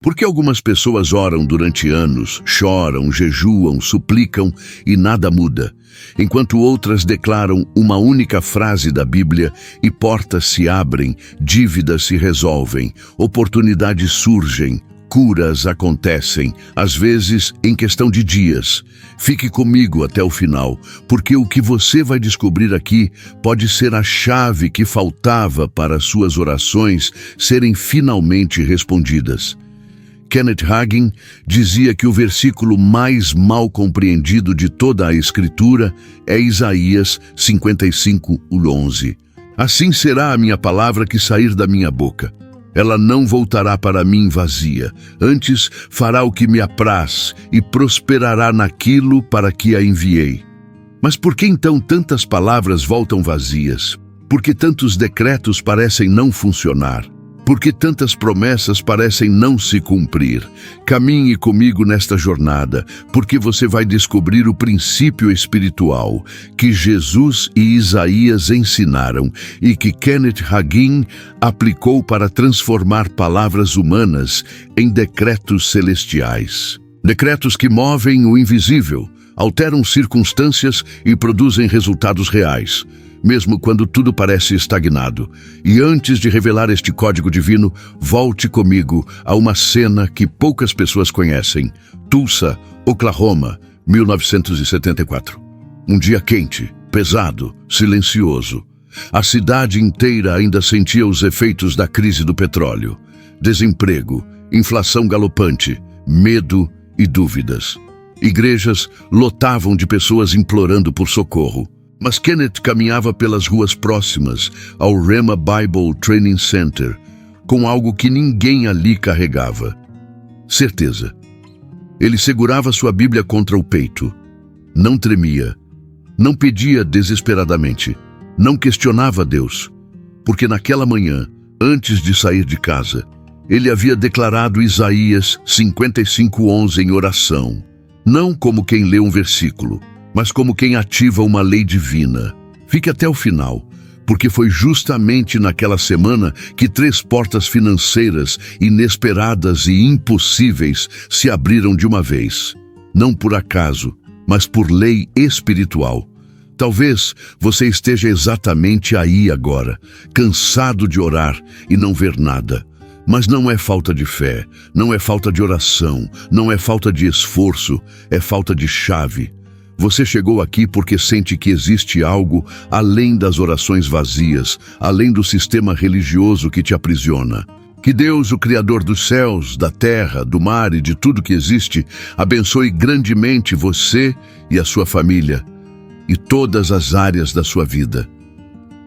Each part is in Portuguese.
Por que algumas pessoas oram durante anos, choram, jejuam, suplicam e nada muda, enquanto outras declaram uma única frase da Bíblia e portas se abrem, dívidas se resolvem, oportunidades surgem, curas acontecem, às vezes em questão de dias? Fique comigo até o final, porque o que você vai descobrir aqui pode ser a chave que faltava para as suas orações serem finalmente respondidas. Kenneth Hagin dizia que o versículo mais mal compreendido de toda a Escritura é Isaías 55:11. Assim será a minha palavra que sair da minha boca. Ela não voltará para mim vazia, antes fará o que me apraz e prosperará naquilo para que a enviei. Mas por que então tantas palavras voltam vazias? Por que tantos decretos parecem não funcionar? Por que tantas promessas parecem não se cumprir? Caminhe comigo nesta jornada, porque você vai descobrir o princípio espiritual que Jesus e Isaías ensinaram e que Kenneth Hagin aplicou para transformar palavras humanas em decretos celestiais. Decretos que movem o invisível, alteram circunstâncias e produzem resultados reais, mesmo quando tudo parece estagnado. E antes de revelar este código divino, volte comigo a uma cena que poucas pessoas conhecem. Tulsa, Oklahoma, 1974. Um dia quente, pesado, silencioso. A cidade inteira ainda sentia os efeitos da crise do petróleo. Desemprego, inflação galopante, medo e dúvidas. Igrejas lotavam de pessoas implorando por socorro. Mas Kenneth caminhava pelas ruas próximas ao Rhema Bible Training Center com algo que ninguém ali carregava: certeza. Ele segurava sua Bíblia contra o peito. Não tremia. Não pedia desesperadamente. Não questionava Deus. Porque naquela manhã, antes de sair de casa, ele havia declarado Isaías 55:11 em oração. Não como quem lê um versículo, mas como quem ativa uma lei divina. Fique até o final, porque foi justamente naquela semana que 3 portas financeiras inesperadas e impossíveis se abriram de uma vez. Não por acaso, mas por lei espiritual. Talvez você esteja exatamente aí agora, cansado de orar e não ver nada. Mas não é falta de fé, não é falta de oração, não é falta de esforço, é falta de chave. Você chegou aqui porque sente que existe algo além das orações vazias, além do sistema religioso que te aprisiona. Que Deus, o Criador dos céus, da terra, do mar e de tudo que existe, abençoe grandemente você e a sua família e todas as áreas da sua vida.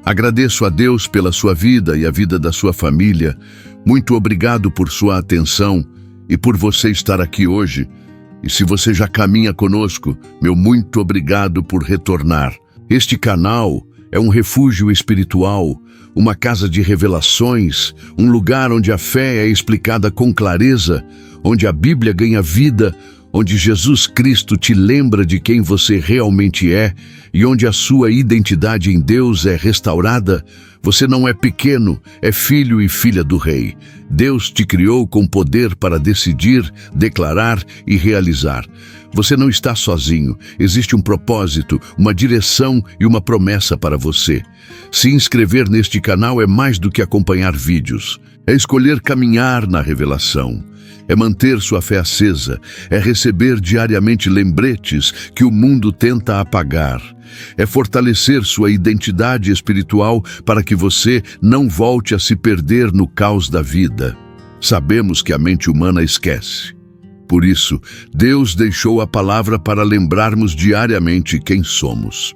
Agradeço a Deus pela sua vida e a vida da sua família. Muito obrigado por sua atenção e por você estar aqui hoje. E se você já caminha conosco, meu muito obrigado por retornar. Este canal é um refúgio espiritual, uma casa de revelações, um lugar onde a fé é explicada com clareza, onde a Bíblia ganha vida, onde Jesus Cristo te lembra de quem você realmente é e onde a sua identidade em Deus é restaurada. Você não é pequeno, é filho e filha do Rei. Deus te criou com poder para decidir, declarar e realizar. Você não está sozinho, existe um propósito, uma direção e uma promessa para você. Se inscrever neste canal é mais do que acompanhar vídeos, é escolher caminhar na revelação. É manter sua fé acesa, é receber diariamente lembretes que o mundo tenta apagar. É fortalecer sua identidade espiritual para que você não volte a se perder no caos da vida. Sabemos que a mente humana esquece. Por isso, Deus deixou a palavra para lembrarmos diariamente quem somos.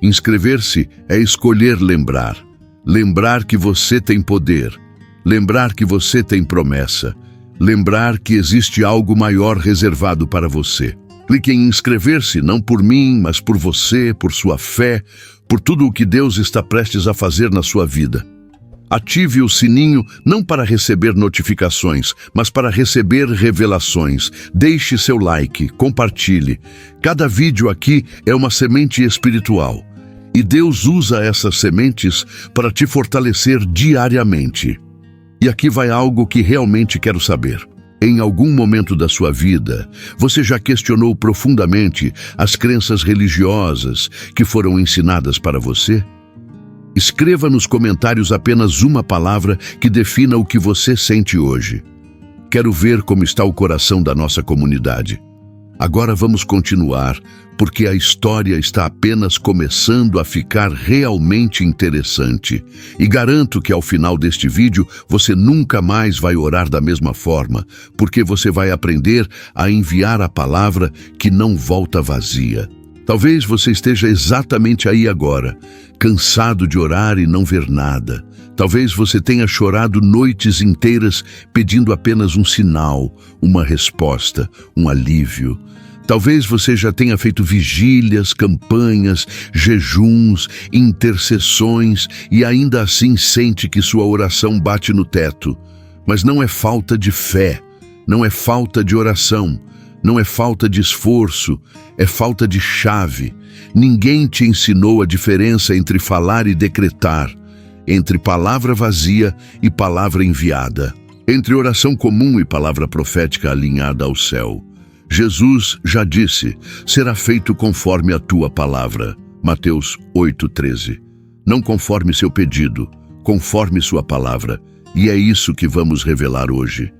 Inscrever-se é escolher lembrar. Lembrar que você tem poder. Lembrar que você tem promessa. Lembrar que existe algo maior reservado para você. Clique em inscrever-se, não por mim, mas por você, por sua fé, por tudo o que Deus está prestes a fazer na sua vida. Ative o sininho não para receber notificações, mas para receber revelações. Deixe seu like, compartilhe. Cada vídeo aqui é uma semente espiritual. E Deus usa essas sementes para te fortalecer diariamente. E aqui vai algo que realmente quero saber. Em algum momento da sua vida, você já questionou profundamente as crenças religiosas que foram ensinadas para você? Escreva nos comentários apenas uma palavra que defina o que você sente hoje. Quero ver como está o coração da nossa comunidade. Agora vamos continuar, porque a história está apenas começando a ficar realmente interessante. E garanto que ao final deste vídeo você nunca mais vai orar da mesma forma, porque você vai aprender a enviar a palavra que não volta vazia. Talvez você esteja exatamente aí agora, cansado de orar e não ver nada. Talvez você tenha chorado noites inteiras pedindo apenas um sinal, uma resposta, um alívio. Talvez você já tenha feito vigílias, campanhas, jejuns, intercessões e ainda assim sente que sua oração bate no teto. Mas não é falta de fé, não é falta de oração, não é falta de esforço, é falta de chave. Ninguém te ensinou a diferença entre falar e decretar, entre palavra vazia e palavra enviada, entre oração comum e palavra profética alinhada ao céu. Jesus já disse, será feito conforme a tua palavra. Mateus 8,13. Não conforme seu pedido, conforme sua palavra. E é isso que vamos revelar hoje.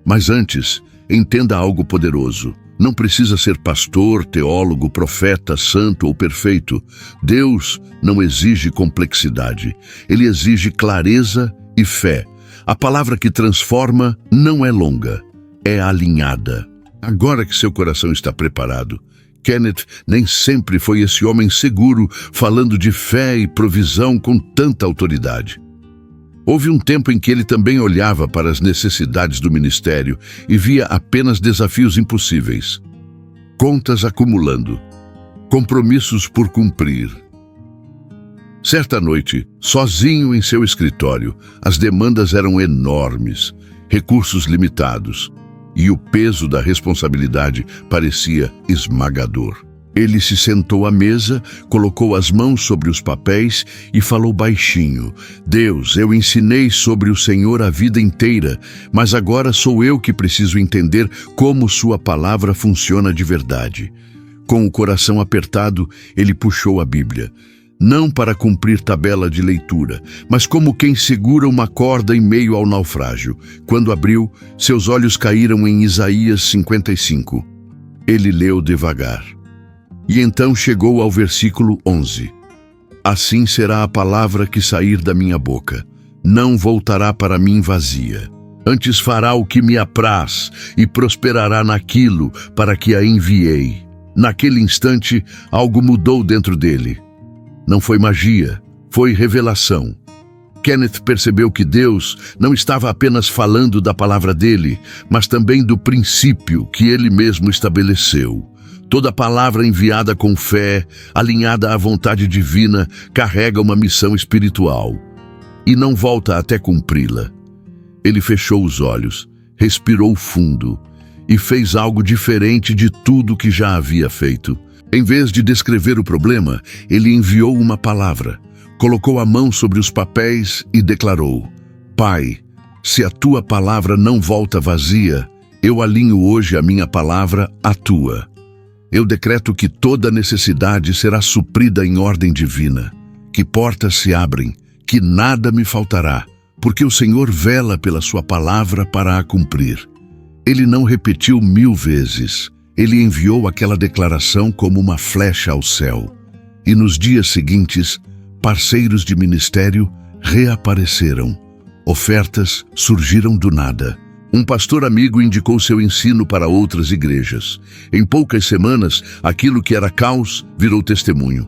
Mas antes, entenda algo poderoso. Não precisa ser pastor, teólogo, profeta, santo ou perfeito. Deus não exige complexidade. Ele exige clareza e fé. A palavra que transforma não é longa, é alinhada. Agora que seu coração está preparado, Kenneth nem sempre foi esse homem seguro, falando de fé e provisão com tanta autoridade. Houve um tempo em que ele também olhava para as necessidades do ministério e via apenas desafios impossíveis. Contas acumulando, compromissos por cumprir. Certa noite, sozinho em seu escritório, as demandas eram enormes, recursos limitados, e o peso da responsabilidade parecia esmagador. Ele se sentou à mesa, colocou as mãos sobre os papéis e falou baixinho: Deus, eu ensinei sobre o Senhor a vida inteira, mas agora sou eu que preciso entender como sua palavra funciona de verdade. Com o coração apertado, ele puxou a Bíblia. Não para cumprir tabela de leitura, mas como quem segura uma corda em meio ao naufrágio. Quando abriu, seus olhos caíram em Isaías 55. Ele leu devagar. E então chegou ao versículo 11. Assim será a palavra que sair da minha boca. Não voltará para mim vazia. Antes fará o que me apraz e prosperará naquilo para que a enviei. Naquele instante, algo mudou dentro dele. Não foi magia, foi revelação. Kenneth percebeu que Deus não estava apenas falando da palavra dele, mas também do princípio que ele mesmo estabeleceu. Toda palavra enviada com fé, alinhada à vontade divina, carrega uma missão espiritual e não volta até cumpri-la. Ele fechou os olhos, respirou fundo e fez algo diferente de tudo que já havia feito. Em vez de descrever o problema, ele enviou uma palavra, colocou a mão sobre os papéis e declarou: Pai, se a tua palavra não volta vazia, eu alinho hoje a minha palavra à tua. Eu decreto que toda necessidade será suprida em ordem divina, que portas se abrem, que nada me faltará, porque o Senhor vela pela sua palavra para a cumprir. Ele não repetiu 1000 vezes. Ele enviou aquela declaração como uma flecha ao céu. E nos dias seguintes, parceiros de ministério reapareceram. Ofertas surgiram do nada. Um pastor amigo indicou seu ensino para outras igrejas. Em poucas semanas, aquilo que era caos virou testemunho.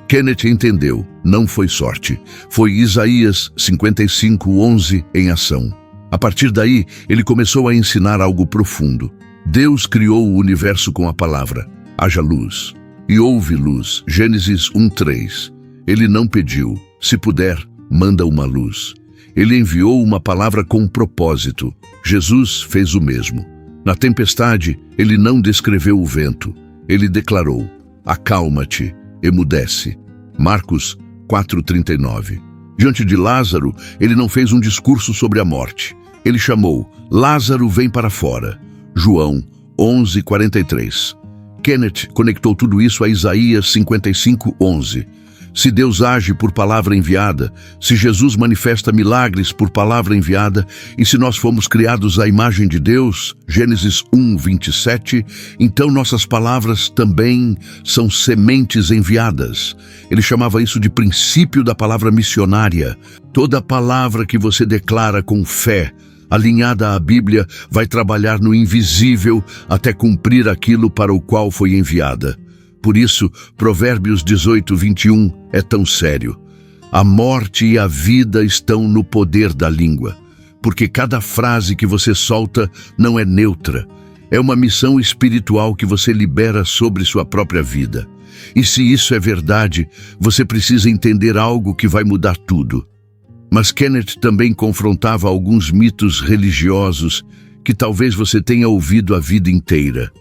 Kenneth entendeu, não foi sorte. Foi Isaías 55:11 em ação. A partir daí, ele começou a ensinar algo profundo. Deus criou o universo com a palavra: haja luz. E houve luz. Gênesis 1:3. Ele não pediu: se puder, manda uma luz. Ele enviou uma palavra com propósito. Jesus fez o mesmo. Na tempestade, ele não descreveu o vento. Ele declarou: acalma-te, emudece. Marcos 4:39. Diante de Lázaro, ele não fez um discurso sobre a morte. Ele chamou: Lázaro, vem para fora. João 11:43. Kenneth conectou tudo isso a Isaías 55:11. Se Deus age por palavra enviada, se Jesus manifesta milagres por palavra enviada, e se nós fomos criados à imagem de Deus, Gênesis 1:27, então nossas palavras também são sementes enviadas. Ele chamava isso de princípio da palavra missionária. Toda palavra que você declara com fé, alinhada à Bíblia, vai trabalhar no invisível até cumprir aquilo para o qual foi enviada. Por isso, Provérbios 18:21 é tão sério. A morte e a vida estão no poder da língua, porque cada frase que você solta não é neutra. É uma missão espiritual que você libera sobre sua própria vida. E se isso é verdade, você precisa entender algo que vai mudar tudo. Mas Kenneth também confrontava alguns mitos religiosos que talvez você tenha ouvido a vida inteira.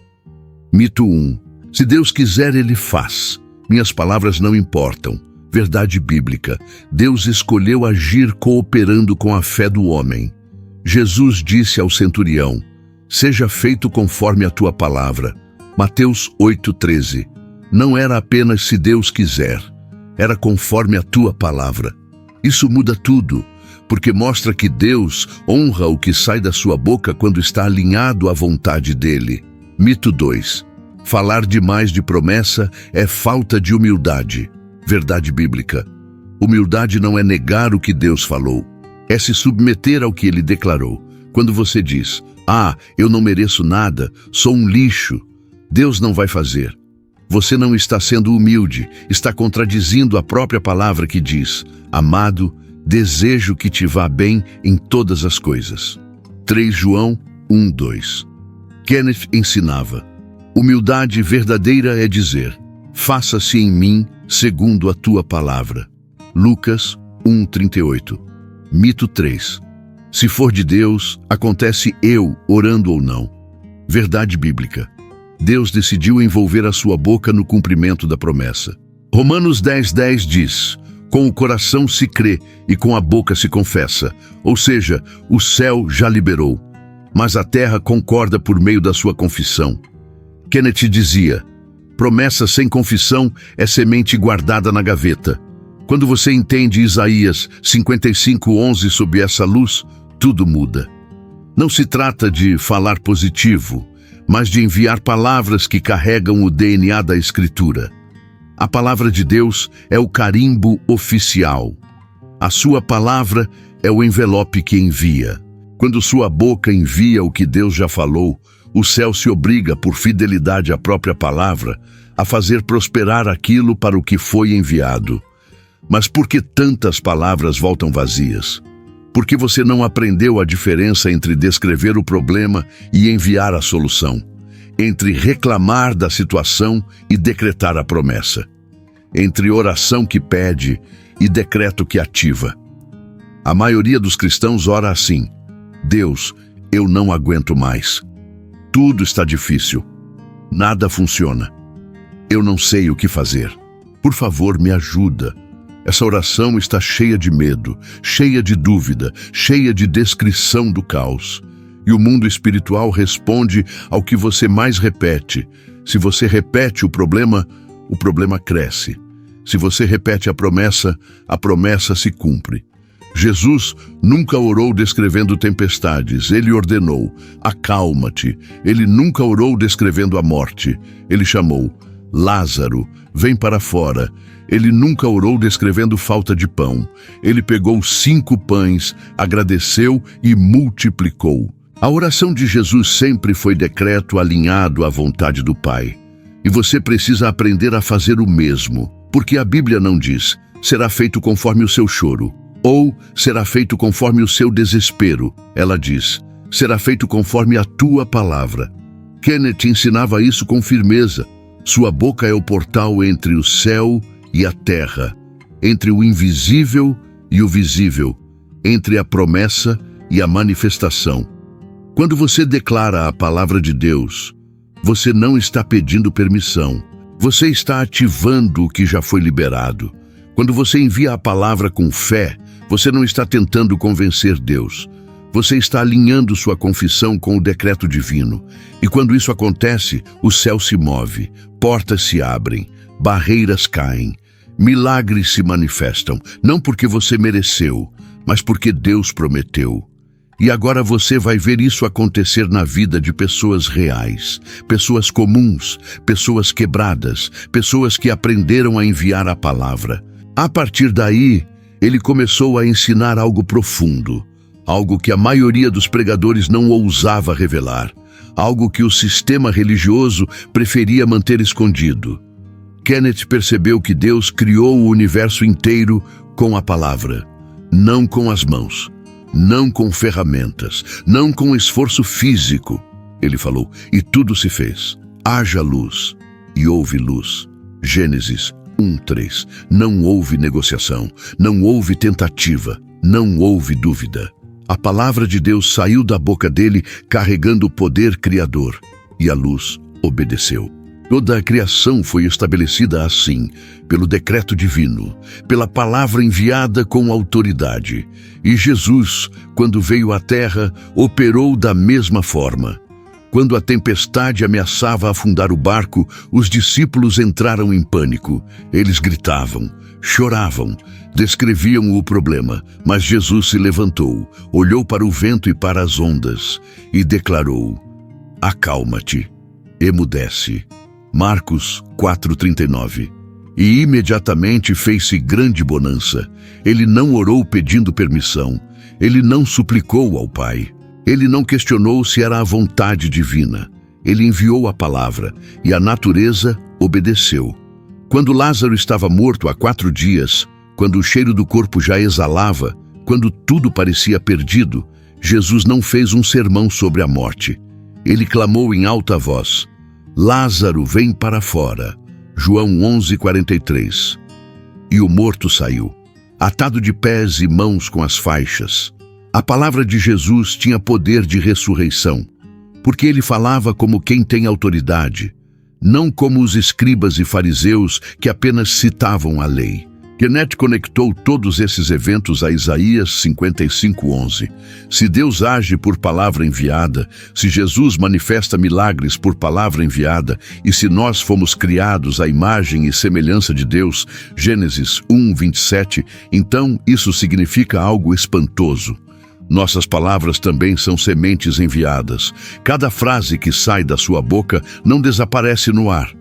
Mito 1. Se Deus quiser, Ele faz. Minhas palavras não importam. Verdade bíblica. Deus escolheu agir cooperando com a fé do homem. Jesus disse ao centurião: seja feito conforme a tua palavra. Mateus 8:13. Não era apenas se Deus quiser, era conforme a tua palavra. Isso muda tudo, porque mostra que Deus honra o que sai da sua boca quando está alinhado à vontade dele. Mito 2. Falar demais de promessa é falta de humildade. Verdade bíblica. Humildade não é negar o que Deus falou, é se submeter ao que Ele declarou. Quando você diz: eu não mereço nada, sou um lixo, Deus não vai fazer. Você não está sendo humilde, está contradizendo a própria palavra que diz: amado, desejo que te vá bem em todas as coisas. 3 João 1:2. Kenneth ensinava: humildade verdadeira é dizer: faça-se em mim segundo a tua palavra. Lucas 1:38. Mito 3. Se for de Deus, acontece eu orando ou não. Verdade bíblica. Deus decidiu envolver a sua boca no cumprimento da promessa. Romanos 10:10 diz: com o coração se crê e com a boca se confessa. Ou seja, o céu já liberou, mas a terra concorda por meio da sua confissão. Kenneth dizia: promessa sem confissão é semente guardada na gaveta. Quando você entende Isaías 55:11 sob essa luz, tudo muda. Não se trata de falar positivo, mas de enviar palavras que carregam o DNA da Escritura. A palavra de Deus é o carimbo oficial. A sua palavra é o envelope que envia. Quando sua boca envia o que Deus já falou, o céu se obriga, por fidelidade à própria palavra, a fazer prosperar aquilo para o que foi enviado. Mas por que tantas palavras voltam vazias? Porque você não aprendeu a diferença entre descrever o problema e enviar a solução, entre reclamar da situação e decretar a promessa, entre oração que pede e decreto que ativa. A maioria dos cristãos ora assim: Deus, eu não aguento mais. Tudo está difícil. Nada funciona. Eu não sei o que fazer. Por favor, me ajuda. Essa oração está cheia de medo, cheia de dúvida, cheia de descrição do caos. E o mundo espiritual responde ao que você mais repete. Se você repete o problema cresce. Se você repete a promessa se cumpre. Jesus nunca orou descrevendo tempestades, ele ordenou: acalma-te. Ele nunca orou descrevendo a morte, ele chamou: Lázaro, vem para fora. Ele nunca orou descrevendo falta de pão, ele pegou 5 pães, agradeceu e multiplicou. A oração de Jesus sempre foi decreto alinhado à vontade do Pai. E você precisa aprender a fazer o mesmo, porque a Bíblia não diz: será feito conforme o seu choro, ou será feito conforme o seu desespero. Ela diz: será feito conforme a tua palavra. Kenneth ensinava isso com firmeza. Sua boca é o portal entre o céu e a terra, entre o invisível e o visível, entre a promessa e a manifestação. Quando você declara a palavra de Deus, você não está pedindo permissão, você está ativando o que já foi liberado. Quando você envia a palavra com fé, você não está tentando convencer Deus, Você está alinhando sua confissão com o decreto divino. E quando isso acontece, o céu se move, portas se abrem, barreiras caem, milagres se manifestam, não porque você mereceu, mas porque Deus prometeu. E agora você vai ver isso acontecer na vida de pessoas reais, pessoas comuns, pessoas quebradas, pessoas que aprenderam a enviar a palavra. A partir daí, ele começou a ensinar algo profundo, algo que a maioria dos pregadores não ousava revelar, algo que o sistema religioso preferia manter escondido. Kenneth percebeu que Deus criou o universo inteiro com a palavra, não com as mãos. Não com ferramentas, não com esforço físico. Ele falou, e tudo se fez. Haja luz, e houve luz. Gênesis 1:3. Não houve negociação, não houve tentativa, não houve dúvida. A palavra de Deus saiu da boca dele carregando o poder criador, e a luz obedeceu. Toda a criação foi estabelecida assim, pelo decreto divino, pela palavra enviada com autoridade. E Jesus, quando veio à terra, operou da mesma forma. Quando a tempestade ameaçava afundar o barco, os discípulos entraram em pânico. Eles gritavam, choravam, descreviam o problema, mas Jesus se levantou, olhou para o vento e para as ondas e declarou, acalma-te, emudece. Marcos 4:39. E imediatamente fez-se grande bonança. Ele não orou pedindo permissão. Ele não suplicou ao Pai. Ele não questionou se era a vontade divina. Ele enviou a palavra e a natureza obedeceu. Quando Lázaro estava morto há 4 dias, quando o cheiro do corpo já exalava, quando tudo parecia perdido, Jesus não fez um sermão sobre a morte. Ele clamou em alta voz, Lázaro, vem para fora. João 11:43. E o morto saiu, atado de pés e mãos com as faixas. A palavra de Jesus tinha poder de ressurreição, porque ele falava como quem tem autoridade, não como os escribas e fariseus que apenas citavam a lei. Kenneth conectou todos esses eventos a Isaías 55:11. Se Deus age por palavra enviada, se Jesus manifesta milagres por palavra enviada, e se nós fomos criados à imagem e semelhança de Deus, Gênesis 1:27, então isso significa algo espantoso. Nossas palavras também são sementes enviadas. Cada frase que sai da sua boca não desaparece no ar.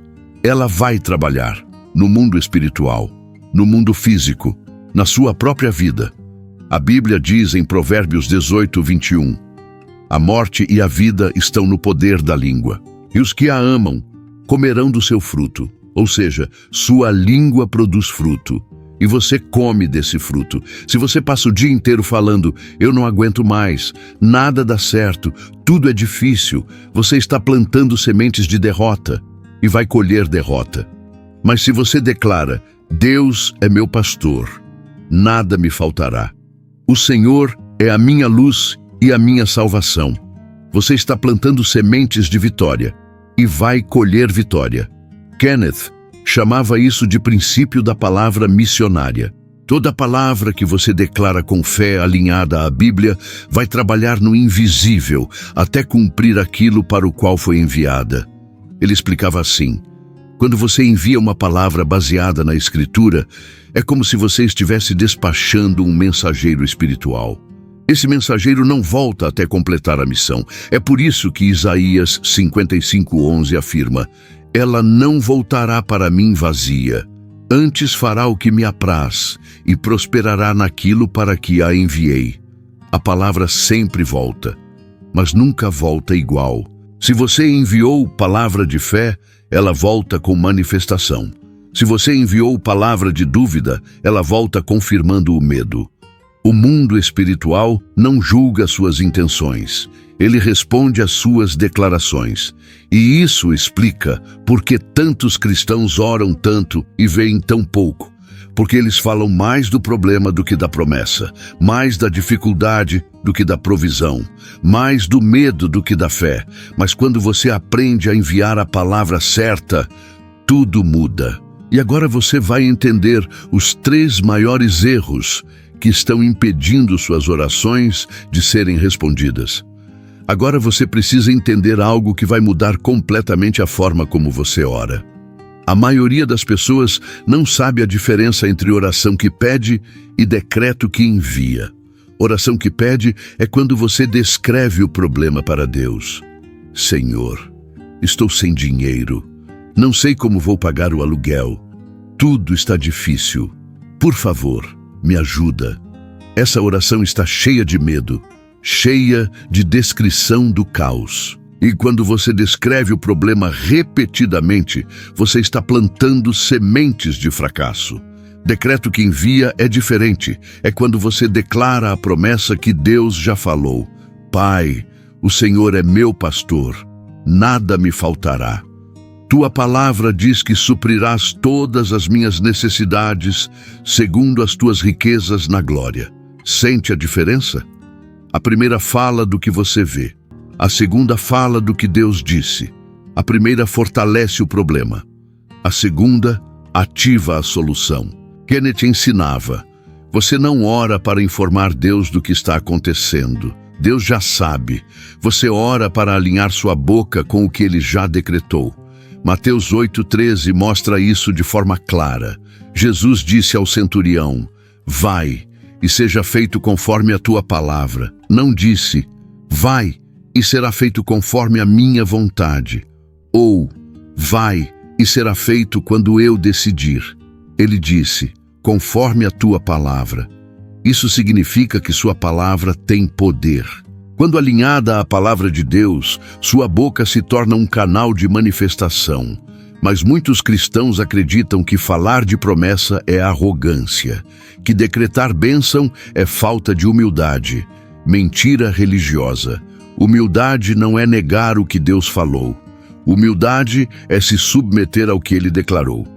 Ela vai trabalhar no mundo espiritual, no mundo físico, na sua própria vida. A Bíblia diz em Provérbios 18:21, a morte e a vida estão no poder da língua, e os que a amam comerão do seu fruto, ou seja, sua língua produz fruto, e você come desse fruto. Se você passa o dia inteiro falando, eu não aguento mais, nada dá certo, tudo é difícil, você está plantando sementes de derrota e vai colher derrota. Mas se você declara, Deus é meu pastor, nada me faltará. O Senhor é a minha luz e a minha salvação. Você está plantando sementes de vitória e vai colher vitória. Kenneth chamava isso de princípio da palavra missionária. Toda palavra que você declara com fé alinhada à Bíblia vai trabalhar no invisível até cumprir aquilo para o qual foi enviada. Ele explicava assim, quando você envia uma palavra baseada na Escritura, é como se você estivesse despachando um mensageiro espiritual. Esse mensageiro não volta até completar a missão. É por isso que Isaías 55:11 afirma, ela não voltará para mim vazia, antes fará o que me apraz e prosperará naquilo para que a enviei. A palavra sempre volta, mas nunca volta igual. Se você enviou palavra de fé, ela volta com manifestação. Se você enviou palavra de dúvida, ela volta confirmando o medo. O mundo espiritual não julga suas intenções. Ele responde às suas declarações. E isso explica por que tantos cristãos oram tanto e veem tão pouco. Porque eles falam mais do problema do que da promessa, mais da dificuldade do que da provisão, mais do medo do que da fé. Mas quando você aprende a enviar a palavra certa, tudo muda. E agora você vai entender os 3 maiores erros que estão impedindo suas orações de serem respondidas. Agora você precisa entender algo que vai mudar completamente a forma como você ora. A maioria das pessoas não sabe a diferença entre oração que pede e decreto que envia. Oração que pede é quando você descreve o problema para Deus. Senhor, estou sem dinheiro. Não sei como vou pagar o aluguel. Tudo está difícil. Por favor, me ajuda. Essa oração está cheia de medo, cheia de descrição do caos. E quando você descreve o problema repetidamente, você está plantando sementes de fracasso. Decreto que envia é diferente. É quando você declara a promessa que Deus já falou. Pai, o Senhor é meu pastor, nada me faltará. Tua palavra diz que suprirás todas as minhas necessidades segundo as tuas riquezas na glória. Sente a diferença? A primeira fala do que você vê. A segunda fala do que Deus disse. A primeira fortalece o problema. A segunda ativa a solução. Kenneth ensinava: você não ora para informar Deus do que está acontecendo. Deus já sabe. Você ora para alinhar sua boca com o que Ele já decretou. Mateus 8,13 mostra isso de forma clara. Jesus disse ao centurião: vai e seja feito conforme a tua palavra. Não disse: vai e será feito conforme a minha vontade. Ou, vai e será feito quando eu decidir. Ele disse: conforme a tua palavra. Isso significa que sua palavra tem poder. Quando alinhada à palavra de Deus, sua boca se torna um canal de manifestação. Mas muitos cristãos acreditam que falar de promessa é arrogância, que decretar bênção é falta de humildade. Mentira religiosa. Humildade não é negar o que Deus falou. Humildade é se submeter ao que Ele declarou.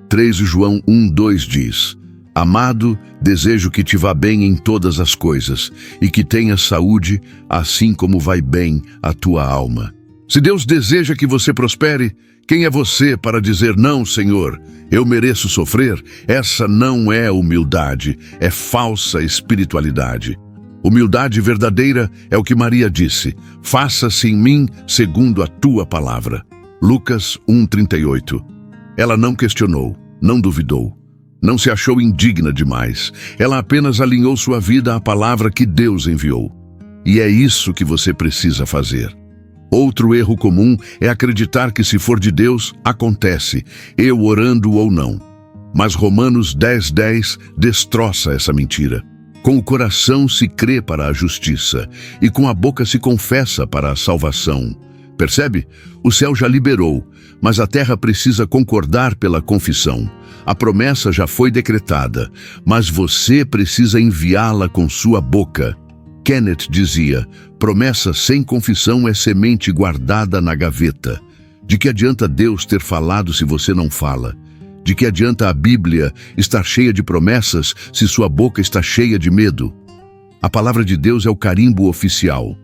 3 João 1:2 diz: amado, desejo que te vá bem em todas as coisas e que tenhas saúde, assim como vai bem a tua alma. Se Deus deseja que você prospere, quem é você para dizer: não, Senhor, eu mereço sofrer? Essa não é humildade, é falsa espiritualidade. Humildade verdadeira é o que Maria disse: faça-se em mim segundo a tua palavra. Lucas 1:38. Ela não questionou, não duvidou, não se achou indigna demais. Ela apenas alinhou sua vida à palavra que Deus enviou. E é isso que você precisa fazer. Outro erro comum é acreditar que se for de Deus, acontece, eu orando ou não. Mas Romanos 10:10 destroça essa mentira. Com o coração se crê para a justiça e com a boca se confessa para a salvação. Percebe? O céu já liberou, mas a terra precisa concordar pela confissão. A promessa já foi decretada, mas você precisa enviá-la com sua boca. Kenneth dizia: promessa sem confissão é semente guardada na gaveta. De que adianta Deus ter falado se você não fala? De que adianta a Bíblia estar cheia de promessas se sua boca está cheia de medo? A palavra de Deus é o carimbo oficial.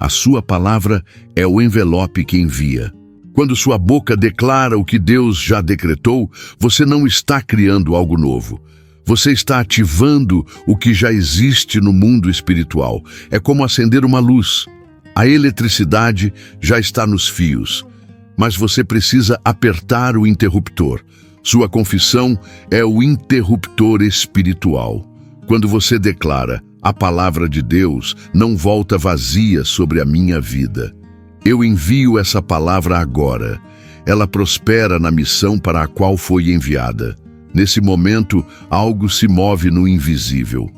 A sua palavra é o envelope que envia. Quando sua boca declara o que Deus já decretou, você não está criando algo novo. Você está ativando o que já existe no mundo espiritual. É como acender uma luz. A eletricidade já está nos fios, mas você precisa apertar o interruptor. Sua confissão é o interruptor espiritual. Quando você declara: a palavra de Deus não volta vazia sobre a minha vida. Eu envio essa palavra agora. Ela prospera na missão para a qual foi enviada. Nesse momento, algo se move no invisível.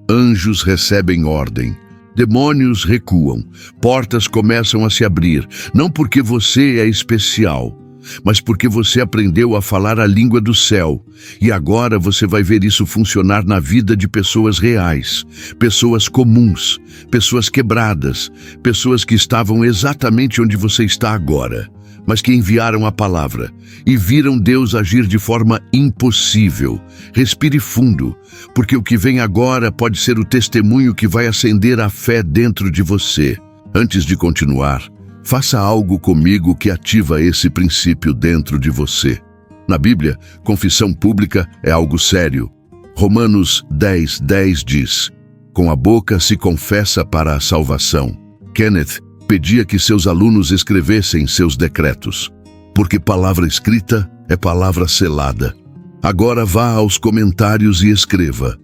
Anjos recebem ordem. Demônios recuam. Portas começam a se abrir. Não porque você é especial, mas porque você aprendeu a falar a língua do céu. E agora você vai ver isso funcionar na vida de pessoas reais, pessoas comuns, pessoas quebradas, pessoas que estavam exatamente onde você está agora, mas que enviaram a palavra e viram Deus agir de forma impossível. Respire fundo, porque o que vem agora pode ser o testemunho que vai acender a fé dentro de você. Antes de continuar, faça algo comigo que ativa esse princípio dentro de você. Na Bíblia, confissão pública é algo sério. Romanos 10:10 diz: com a boca se confessa para a salvação. Kenneth pedia que seus alunos escrevessem seus decretos, porque palavra escrita é palavra selada. Agora vá aos comentários e escreva: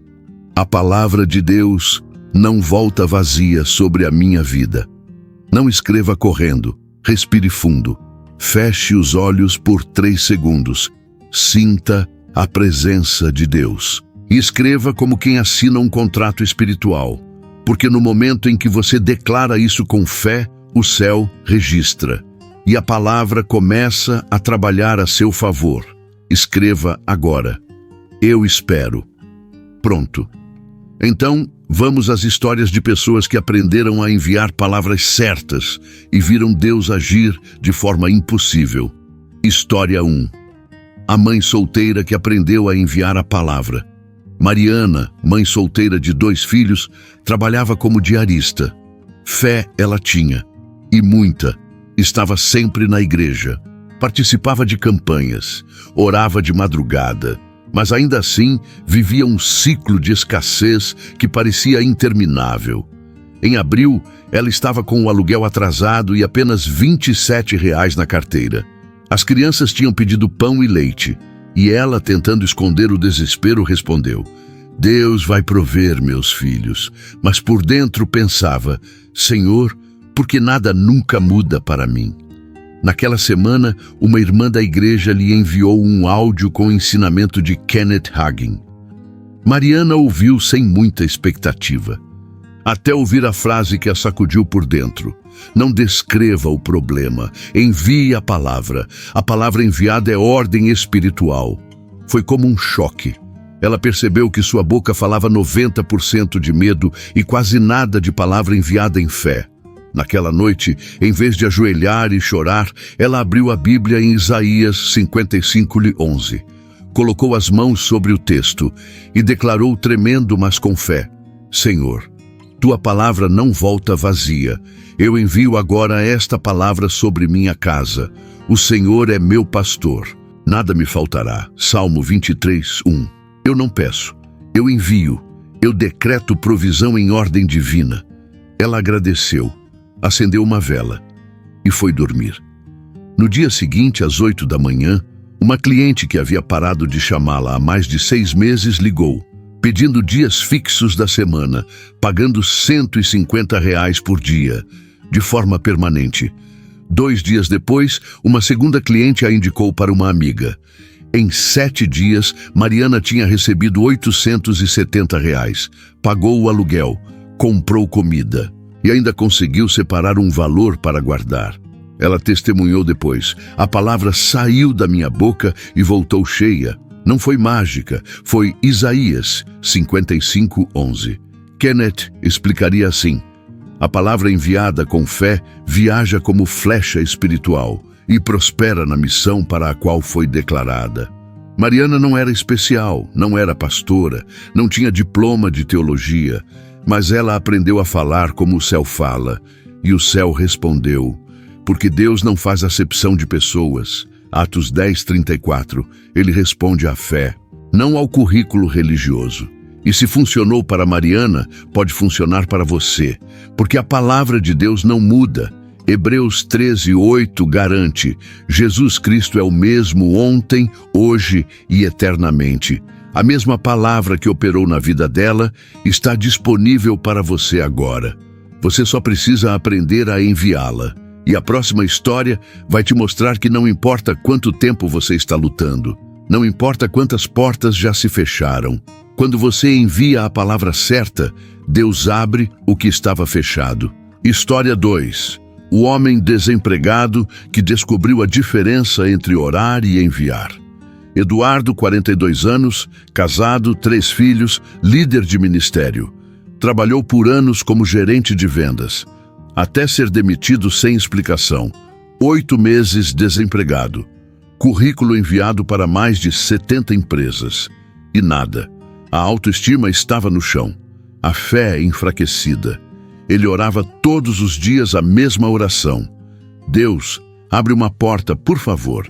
a palavra de Deus não volta vazia sobre a minha vida. Não escreva correndo, respire fundo. Feche os olhos por 3 segundos. Sinta a presença de Deus. E escreva como quem assina um contrato espiritual, porque no momento em que você declara isso com fé, o céu registra, e a palavra começa a trabalhar a seu favor. Escreva agora: eu espero. Pronto. Então, vamos às histórias de pessoas que aprenderam a enviar palavras certas e viram Deus agir de forma impossível. História 1. A mãe solteira que aprendeu a enviar a palavra. Mariana, mãe solteira de 2 filhos, trabalhava como diarista. Fé ela tinha, e muita. Estava sempre na igreja. Participava de campanhas, orava de madrugada, mas ainda assim vivia um ciclo de escassez que parecia interminável. Em abril, ela estava com o aluguel atrasado e apenas R$ 27 na carteira. As crianças tinham pedido pão e leite, e ela, tentando esconder o desespero, respondeu: Deus vai prover, meus filhos. Mas por dentro pensava: Senhor, porque nada nunca muda para mim. Naquela semana, uma irmã da igreja lhe enviou um áudio com o ensinamento de Kenneth Hagin. Mariana ouviu sem muita expectativa, até ouvir a frase que a sacudiu por dentro: não descreva o problema, envie a palavra. A palavra enviada é ordem espiritual. Foi como um choque. Ela percebeu que sua boca falava 90% de medo e quase nada de palavra enviada em fé. Naquela noite, em vez de ajoelhar e chorar, ela abriu a Bíblia em Isaías 55:11. Colocou as mãos sobre o texto e declarou tremendo, mas com fé: Senhor, tua palavra não volta vazia. Eu envio agora esta palavra sobre minha casa. O Senhor é meu pastor, nada me faltará. Salmo 23:1. Eu não peço, eu envio. Eu decreto provisão em ordem divina. Ela agradeceu, acendeu uma vela e foi dormir. No dia seguinte, às 8 da manhã, uma cliente que havia parado de chamá-la há mais de 6 meses ligou, pedindo dias fixos da semana, pagando R$ 150 por dia, de forma permanente. 2 dias depois, uma segunda cliente a indicou para uma amiga. Em 7 dias, Mariana tinha recebido R$ 870. Pagou o aluguel, comprou comida e ainda conseguiu separar um valor para guardar. Ela testemunhou depois: a palavra saiu da minha boca e voltou cheia. Não foi mágica, foi Isaías 55:11. Kenneth explicaria assim: a palavra enviada com fé viaja como flecha espiritual e prospera na missão para a qual foi declarada. Mariana não era especial, não era pastora, não tinha diploma de teologia, mas ela aprendeu a falar como o céu fala, e o céu respondeu, porque Deus não faz acepção de pessoas. Atos 10:34, ele responde à fé, não ao currículo religioso. E se funcionou para Mariana, pode funcionar para você, porque a palavra de Deus não muda. Hebreus 13:8 garante: Jesus Cristo é o mesmo ontem, hoje e eternamente. A mesma palavra que operou na vida dela está disponível para você agora. Você só precisa aprender a enviá-la. E a próxima história vai te mostrar que não importa quanto tempo você está lutando, não importa quantas portas já se fecharam. Quando você envia a palavra certa, Deus abre o que estava fechado. História 2. O homem desempregado que descobriu a diferença entre orar e enviar. Eduardo, 42 anos, casado, 3 filhos, líder de ministério. Trabalhou por anos como gerente de vendas, até ser demitido sem explicação. 8 meses desempregado. Currículo enviado para mais de 70 empresas. E nada. A autoestima estava no chão. A fé enfraquecida. Ele orava todos os dias a mesma oração: Deus, abre uma porta, por favor.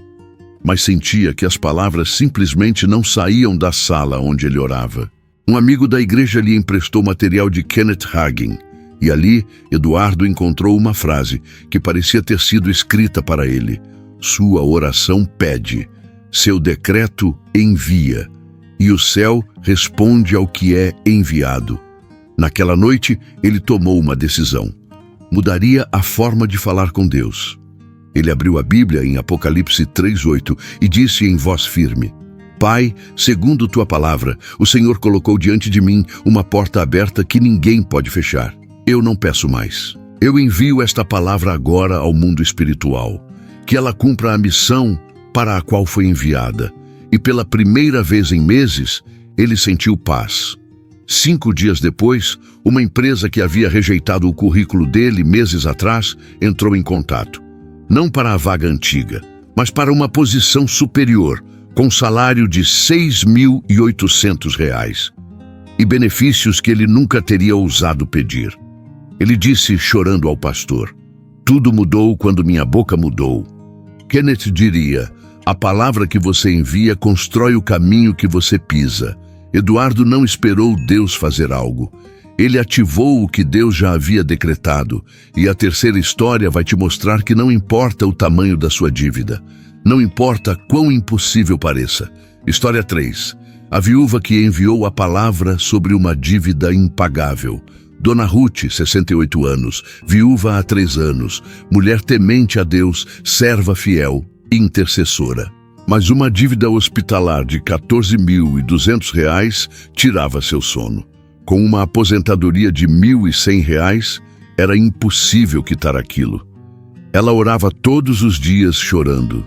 mas sentia que as palavras simplesmente não saíam da sala onde ele orava. Um amigo da igreja lhe emprestou material de Kenneth Hagin, e ali Eduardo encontrou uma frase que parecia ter sido escrita para ele. Sua oração pede, seu decreto envia, e o céu responde ao que é enviado. Naquela noite, ele tomou uma decisão. Mudaria a forma de falar com Deus. Ele abriu a Bíblia em Apocalipse 3:8 e disse em voz firme: Pai, segundo tua palavra, o Senhor colocou diante de mim uma porta aberta que ninguém pode fechar. Eu não peço mais. Eu envio esta palavra agora ao mundo espiritual, que ela cumpra a missão para a qual foi enviada. E pela primeira vez em meses, ele sentiu paz. 5 dias depois, uma empresa que havia rejeitado o currículo dele meses atrás entrou em contato. Não para a vaga antiga, mas para uma posição superior, com salário de R$ 6.800 e benefícios que ele nunca teria ousado pedir. Ele disse, chorando ao pastor: tudo mudou quando minha boca mudou. Kenneth diria: a palavra que você envia constrói o caminho que você pisa. Eduardo não esperou Deus fazer algo. Ele ativou o que Deus já havia decretado. E a terceira história vai te mostrar que não importa o tamanho da sua dívida. Não importa quão impossível pareça. História 3. A viúva que enviou a palavra sobre uma dívida impagável. Dona Ruth, 68 anos, viúva há 3 anos, mulher temente a Deus, serva fiel, intercessora. Mas uma dívida hospitalar de R$ 14.200 tirava seu sono. Com uma aposentadoria de R$ 1.100, era impossível quitar aquilo. Ela orava todos os dias chorando: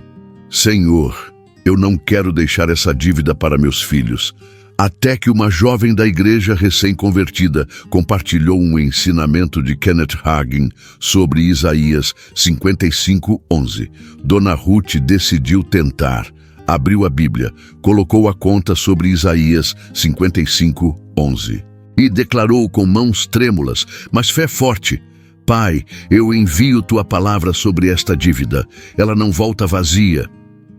Senhor, eu não quero deixar essa dívida para meus filhos. Até que uma jovem da igreja recém-convertida compartilhou um ensinamento de Kenneth Hagin sobre Isaías 55:11. Dona Ruth decidiu tentar. Abriu a Bíblia, colocou a conta sobre Isaías 55:11 e declarou com mãos trêmulas, mas fé forte: Pai, eu envio tua palavra sobre esta dívida. Ela não volta vazia.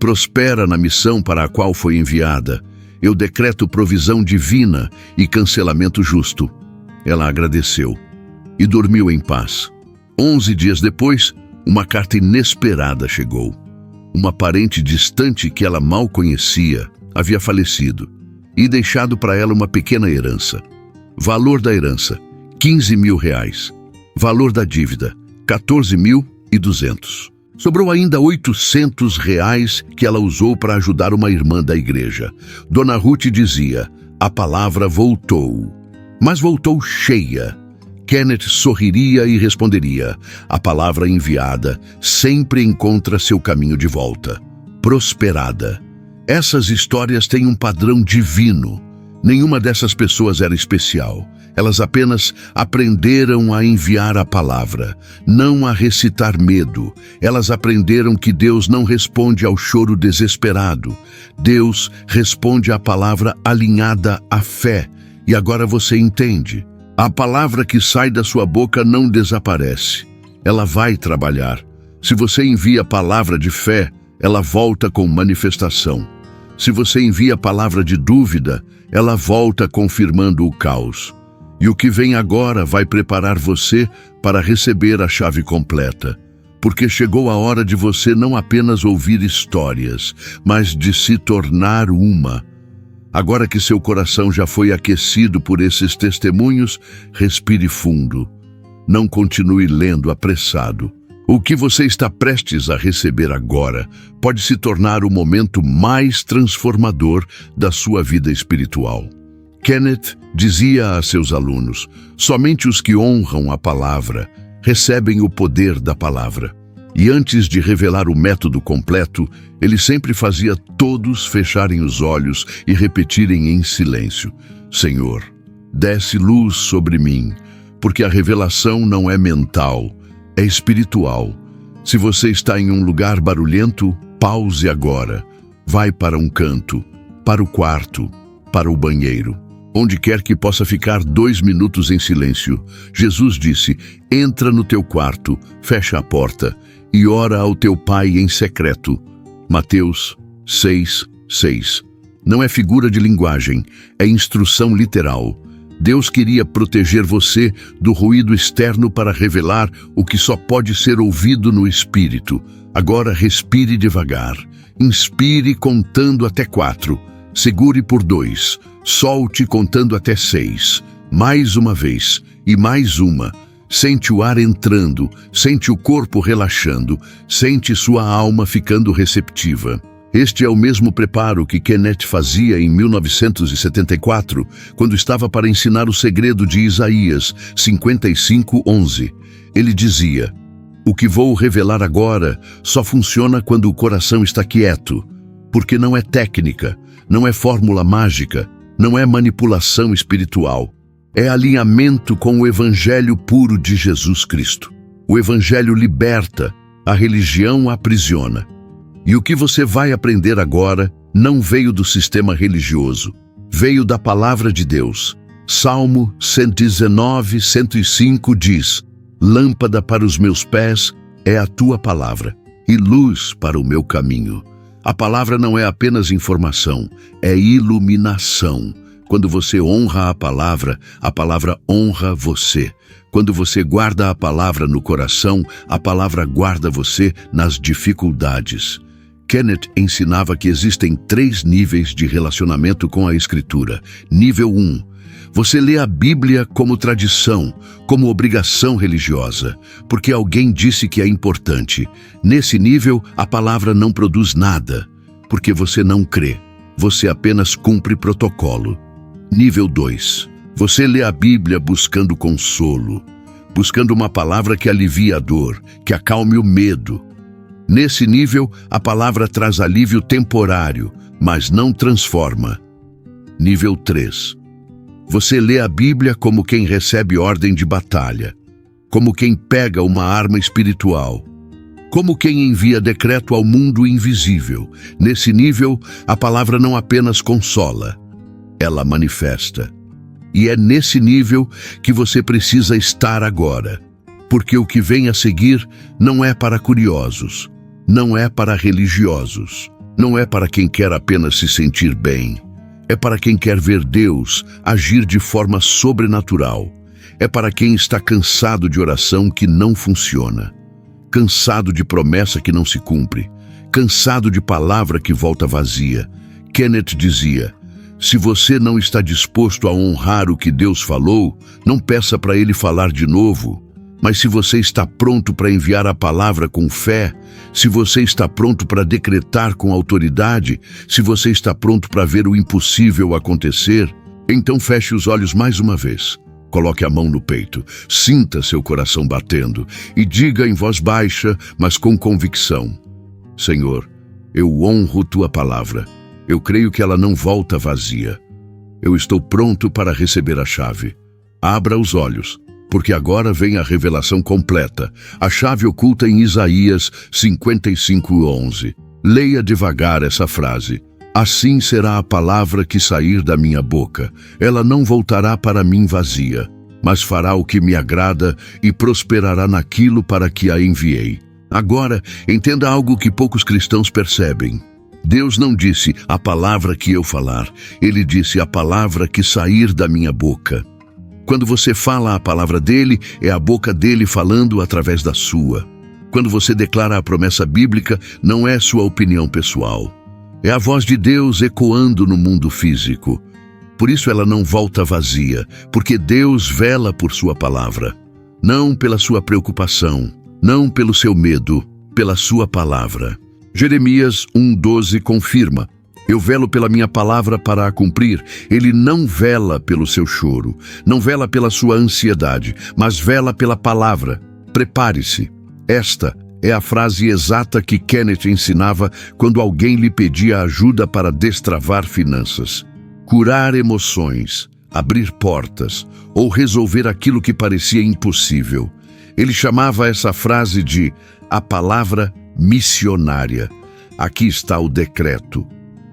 Prospera na missão para a qual foi enviada. Eu decreto provisão divina e cancelamento justo. Ela agradeceu e dormiu em paz. 11 dias depois, uma carta inesperada chegou. Uma parente distante que ela mal conhecia havia falecido e deixado para ela uma pequena herança. Valor da herança, R$ 15.000. Valor da dívida, R$ 14.200. Sobrou ainda R$ 800 que ela usou para ajudar uma irmã da igreja. Dona Ruth dizia: a palavra voltou, mas voltou cheia. Kenneth sorriria e responderia: a palavra enviada sempre encontra seu caminho de volta, prosperada. Essas histórias têm um padrão divino. Nenhuma dessas pessoas era especial. Elas apenas aprenderam a enviar a palavra, não a recitar medo. Elas aprenderam que Deus não responde ao choro desesperado. Deus responde à palavra alinhada à fé. E agora você entende. A palavra que sai da sua boca não desaparece. Ela vai trabalhar. Se você envia a palavra de fé, ela volta com manifestação. Se você envia a palavra de dúvida, ela volta confirmando o caos. E o que vem agora vai preparar você para receber a chave completa. Porque chegou a hora de você não apenas ouvir histórias, mas de se tornar uma. Agora que seu coração já foi aquecido por esses testemunhos, respire fundo. Não continue lendo apressado. O que você está prestes a receber agora pode se tornar o momento mais transformador da sua vida espiritual. Kenneth dizia a seus alunos: somente os que honram a palavra recebem o poder da palavra. E antes de revelar o método completo, ele sempre fazia todos fecharem os olhos e repetirem em silêncio: Senhor, desce luz sobre mim, porque a revelação não é mental, é espiritual. Se você está em um lugar barulhento, pause agora. Vai para um canto, para o quarto, para o banheiro. Onde quer que possa ficar 2 minutos em silêncio. Jesus disse: entra no teu quarto, fecha a porta e ora ao teu pai em secreto. Mateus 6:6. Não é figura de linguagem, é instrução literal. Deus queria proteger você do ruído externo para revelar o que só pode ser ouvido no espírito. Agora respire devagar. Inspire contando até 4. Segure por 2. Solte contando até 6. Mais uma vez e mais uma. Sente o ar entrando, sente o corpo relaxando, sente sua alma ficando receptiva. Este é o mesmo preparo que Kenneth fazia em 1974, quando estava para ensinar o segredo de Isaías 55:11. Ele dizia: "O que vou revelar agora só funciona quando o coração está quieto, porque não é técnica, não é fórmula mágica, não é manipulação espiritual. É alinhamento com o Evangelho puro de Jesus Cristo. O Evangelho liberta, a religião aprisiona. E o que você vai aprender agora não veio do sistema religioso, veio da palavra de Deus. Salmo 119, 105 diz: "Lâmpada para os meus pés é a tua palavra, e luz para o meu caminho." A palavra não é apenas informação, é iluminação. Quando você honra a palavra honra você. Quando você guarda a palavra no coração, a palavra guarda você nas dificuldades. Kenneth ensinava que existem 3 níveis de relacionamento com a Escritura. Nível 1. Você lê a Bíblia como tradição, como obrigação religiosa, porque alguém disse que é importante. Nesse nível, a palavra não produz nada, porque você não crê. Você apenas cumpre protocolo. Nível 2. Você lê a Bíblia buscando consolo, buscando uma palavra que alivie a dor, que acalme o medo. Nesse nível, a palavra traz alívio temporário, mas não transforma. Nível 3. Você lê a Bíblia como quem recebe ordem de batalha, como quem pega uma arma espiritual, como quem envia decreto ao mundo invisível. Nesse nível, a palavra não apenas consola, ela manifesta. E é nesse nível que você precisa estar agora, porque o que vem a seguir não é para curiosos, não é para religiosos, não é para quem quer apenas se sentir bem. É para quem quer ver Deus agir de forma sobrenatural. É para quem está cansado de oração que não funciona, cansado de promessa que não se cumpre, cansado de palavra que volta vazia. Kenneth dizia: "Se você não está disposto a honrar o que Deus falou, não peça para Ele falar de novo. Mas se você está pronto para enviar a palavra com fé, se você está pronto para decretar com autoridade, se você está pronto para ver o impossível acontecer, então feche os olhos mais uma vez. Coloque a mão no peito, sinta seu coração batendo e diga em voz baixa, mas com convicção: Senhor, eu honro tua palavra. Eu creio que ela não volta vazia. Eu estou pronto para receber a chave. Abra os olhos, porque agora vem a revelação completa, a chave oculta em Isaías 55:11. Leia devagar essa frase. Assim será a palavra que sair da minha boca. Ela não voltará para mim vazia, mas fará o que me agrada e prosperará naquilo para que a enviei. Agora, entenda algo que poucos cristãos percebem. Deus não disse a palavra que eu falar, Ele disse a palavra que sair da minha boca. Quando você fala a palavra dele, é a boca dele falando através da sua. Quando você declara a promessa bíblica, não é sua opinião pessoal. É a voz de Deus ecoando no mundo físico. Por isso ela não volta vazia, porque Deus vela por sua palavra. Não pela sua preocupação, não pelo seu medo, pela sua palavra. Jeremias 1:12 confirma: eu velo pela minha palavra para a cumprir. Ele não vela pelo seu choro, não vela pela sua ansiedade, mas vela pela palavra. Prepare-se. Esta é a frase exata que Kenneth ensinava quando alguém lhe pedia ajuda para destravar finanças, curar emoções, abrir portas ou resolver aquilo que parecia impossível. Ele chamava essa frase de a palavra missionária. Aqui está o decreto.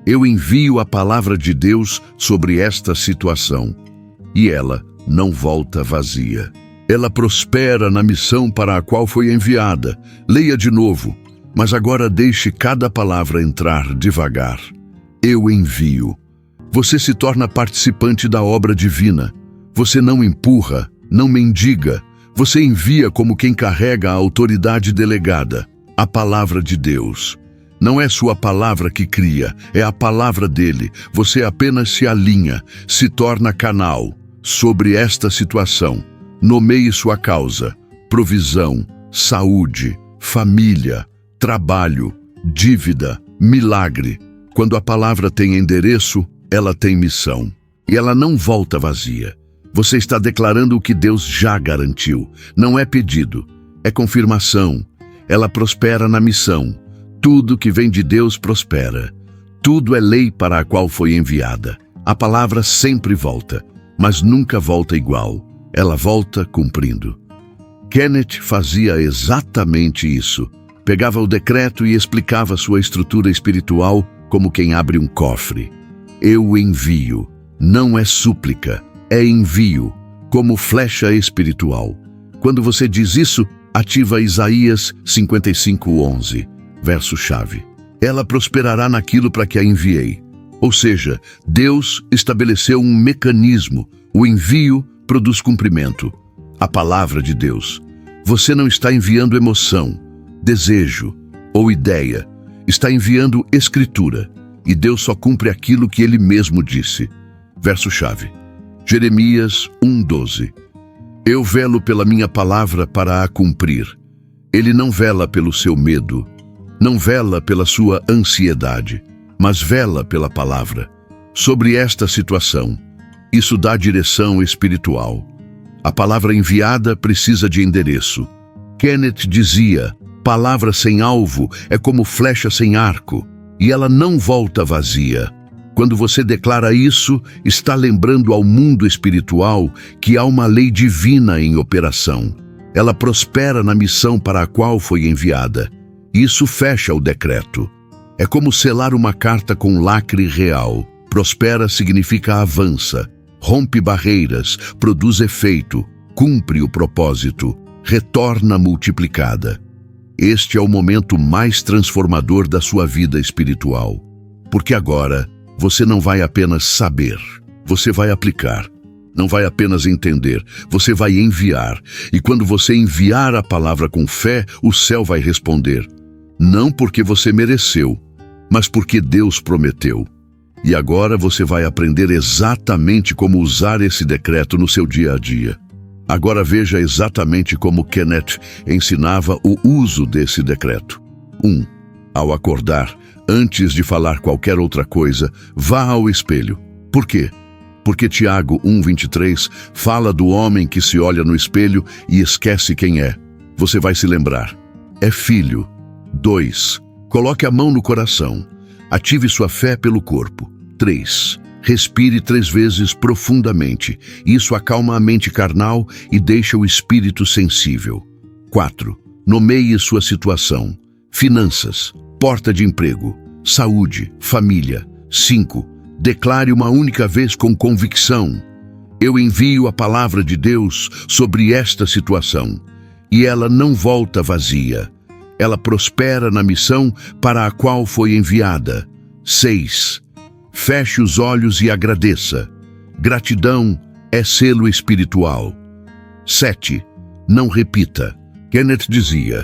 Eu envio a palavra de Deus sobre esta situação, e ela não volta vazia. Ela prospera na missão para a qual foi enviada. Leia de novo. Mas agora deixe cada palavra entrar devagar. Eu envio. Você se torna participante da obra divina. Você não empurra, não mendiga. Você envia como quem carrega a autoridade delegada, a palavra de Deus. Não é sua palavra que cria, é a palavra dele. Você apenas se alinha, se torna canal. Sobre esta situação, nomeie sua causa: provisão, saúde, família, trabalho, dívida, milagre. Quando a palavra tem endereço, ela tem missão. E ela não volta vazia. Você está declarando o que Deus já garantiu. Não é pedido, é confirmação. Ela prospera na missão. Tudo que vem de Deus prospera. Tudo é lei para a qual foi enviada. A palavra sempre volta, mas nunca volta igual. Ela volta cumprindo. Kenneth fazia exatamente isso. Pegava o decreto e explicava sua estrutura espiritual como quem abre um cofre. Eu envio. Não é súplica, é envio, como flecha espiritual. Quando você diz isso, ativa Isaías 55:11, verso-chave. Ela prosperará naquilo para que a enviei. Ou seja, Deus estabeleceu um mecanismo. O envio produz cumprimento. A palavra de Deus. Você não está enviando emoção, desejo ou ideia. Está enviando escritura. E Deus só cumpre aquilo que Ele mesmo disse. Verso-chave. Jeremias 1:12. Eu velo pela minha palavra para a cumprir. Ele não vela pelo seu medo, não vela pela sua ansiedade, mas vela pela palavra. Sobre esta situação, isso dá direção espiritual. A palavra enviada precisa de endereço. Kenneth dizia: palavra sem alvo é como flecha sem arco, e ela não volta vazia. Quando você declara isso, está lembrando ao mundo espiritual que há uma lei divina em operação. Ela prospera na missão para a qual foi enviada. Isso fecha o decreto. É como selar uma carta com lacre real. Prospera significa avança, rompe barreiras, produz efeito, cumpre o propósito, retorna multiplicada. Este é o momento mais transformador da sua vida espiritual. Porque agora, você não vai apenas saber, você vai aplicar. Não vai apenas entender, você vai enviar. E quando você enviar a palavra com fé, o céu vai responder. Não porque você mereceu, mas porque Deus prometeu. E agora você vai aprender exatamente como usar esse decreto no seu dia a dia. Agora veja exatamente como Kenneth ensinava o uso desse decreto. 1. Ao acordar, antes de falar qualquer outra coisa, vá ao espelho. Por quê? Porque Tiago 1:23 fala do homem que se olha no espelho e esquece quem é. Você vai se lembrar. É filho. 2. Coloque a mão no coração. Ative sua fé pelo corpo. 3. Respire 3 vezes profundamente. Isso acalma a mente carnal e deixa o espírito sensível. 4. Nomeie sua situação. Finanças, porta de emprego, saúde, família. 5. Declare uma única vez com convicção. Eu envio a palavra de Deus sobre esta situação. E ela não volta vazia. Ela prospera na missão para a qual foi enviada. 6. Feche os olhos e agradeça. Gratidão é selo espiritual. 7. Não repita. Kenneth dizia: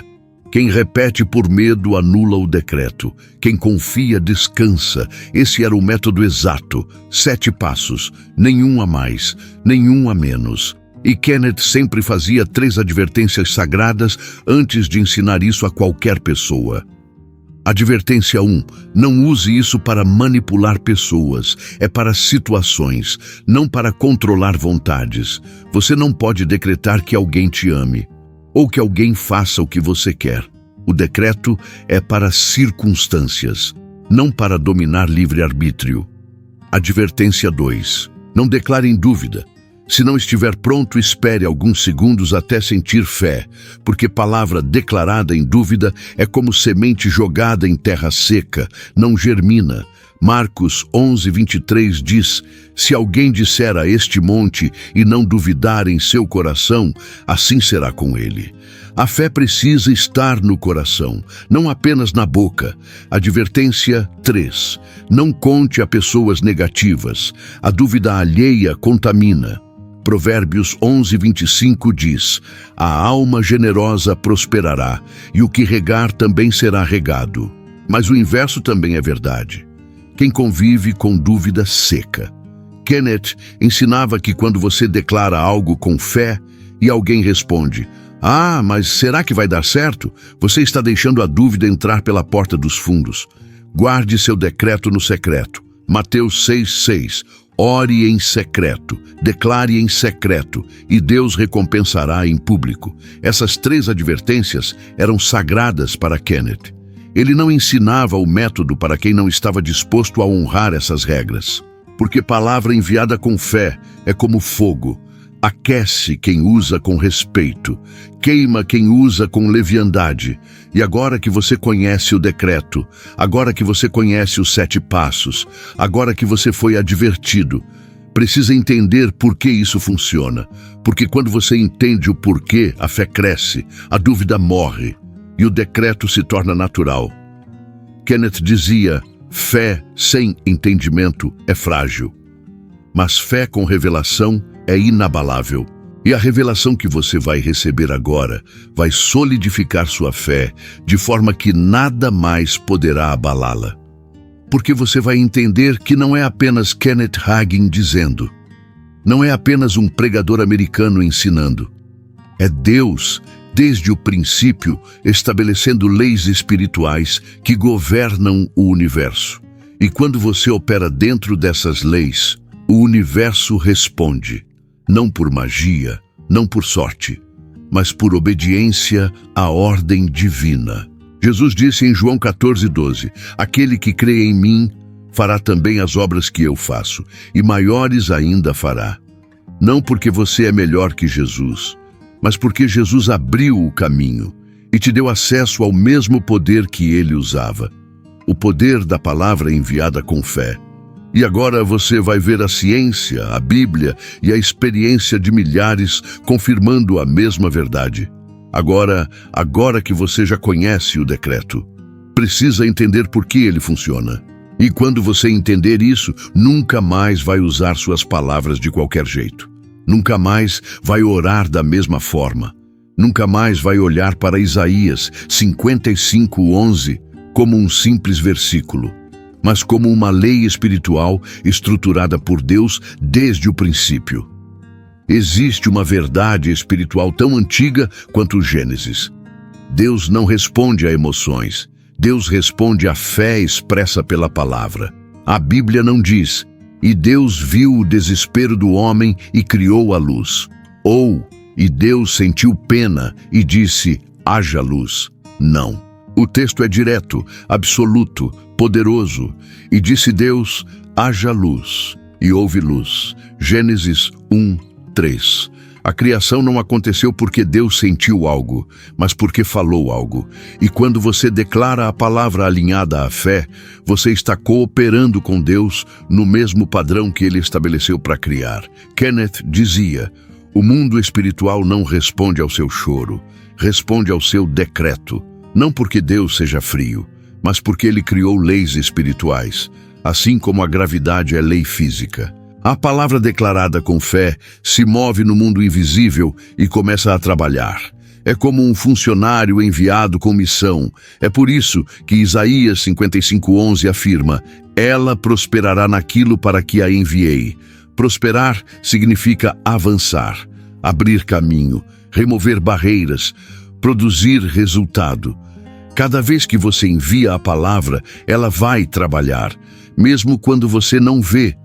quem repete por medo anula o decreto. Quem confia descansa. Esse era o método exato. 7 passos. Nenhum a mais, nenhum a menos. E Kenneth sempre fazia 3 advertências sagradas antes de ensinar isso a qualquer pessoa. Advertência 1. Não use isso para manipular pessoas. É para situações, não para controlar vontades. Você não pode decretar que alguém te ame ou que alguém faça o que você quer. O decreto é para circunstâncias, não para dominar livre-arbítrio. Advertência 2. Não declare em dúvida. Se não estiver pronto, espere alguns segundos até sentir fé, porque palavra declarada em dúvida é como semente jogada em terra seca, não germina. Marcos 11:23 diz: se alguém disser a este monte e não duvidar em seu coração, assim será com ele. A fé precisa estar no coração, não apenas na boca. Advertência 3. Não conte a pessoas negativas. A dúvida alheia contamina. Provérbios 11:25 diz: a alma generosa prosperará, e o que regar também será regado. Mas o inverso também é verdade. Quem convive com dúvida seca. Kenneth ensinava que quando você declara algo com fé e alguém responde: ah, mas será que vai dar certo? Você está deixando a dúvida entrar pela porta dos fundos. Guarde seu decreto no secreto. Mateus 6:6. Ore em secreto, declare em secreto, e Deus recompensará em público. Essas 3 advertências eram sagradas para Kenneth. Ele não ensinava o método para quem não estava disposto a honrar essas regras. Porque palavra enviada com fé é como fogo. Aquece quem usa com respeito, queima quem usa com leviandade. E agora que você conhece o decreto, agora que você conhece os 7 passos, agora que você foi advertido, precisa entender por que isso funciona. Porque quando você entende o porquê, a fé cresce, a dúvida morre e o decreto se torna natural. Kenneth dizia: fé sem entendimento é frágil, mas fé com revelação é inabalável. E a revelação que você vai receber agora vai solidificar sua fé de forma que nada mais poderá abalá-la. Porque você vai entender que não é apenas Kenneth Hagin dizendo, não é apenas um pregador americano ensinando. É Deus, desde o princípio, estabelecendo leis espirituais que governam o universo. E quando você opera dentro dessas leis, o universo responde. Não por magia, não por sorte, mas por obediência à ordem divina. Jesus disse em João 14:12, aquele que crê em mim fará também as obras que eu faço, e maiores ainda fará. Não porque você é melhor que Jesus, mas porque Jesus abriu o caminho e te deu acesso ao mesmo poder que ele usava, o poder da palavra enviada com fé. E agora você vai ver a ciência, a Bíblia e a experiência de milhares confirmando a mesma verdade. Agora que você já conhece o decreto, precisa entender por que ele funciona. E quando você entender isso, nunca mais vai usar suas palavras de qualquer jeito. Nunca mais vai orar da mesma forma. Nunca mais vai olhar para Isaías 55:11 como um simples versículo, mas como uma lei espiritual estruturada por Deus desde o princípio. Existe uma verdade espiritual tão antiga quanto o Gênesis. Deus não responde a emoções. Deus responde à fé expressa pela palavra. A Bíblia não diz: e Deus viu o desespero do homem e criou a luz. Ou, e Deus sentiu pena e disse: haja luz. Não. O texto é direto, absoluto, poderoso. E disse Deus: haja luz. E houve luz. Gênesis 1:3. A criação não aconteceu porque Deus sentiu algo, mas porque falou algo. E quando você declara a palavra alinhada à fé, você está cooperando com Deus no mesmo padrão que ele estabeleceu para criar. Kenneth dizia: o mundo espiritual não responde ao seu choro, responde ao seu decreto. Não porque Deus seja frio, mas porque ele criou leis espirituais, assim como a gravidade é lei física. A palavra declarada com fé se move no mundo invisível e começa a trabalhar. É como um funcionário enviado com missão. É por isso que Isaías 55:11 afirma: ela prosperará naquilo para que a enviei. Prosperar significa avançar, abrir caminho, remover barreiras, produzir resultado. Cada vez que você envia a palavra, ela vai trabalhar, mesmo quando você não vê,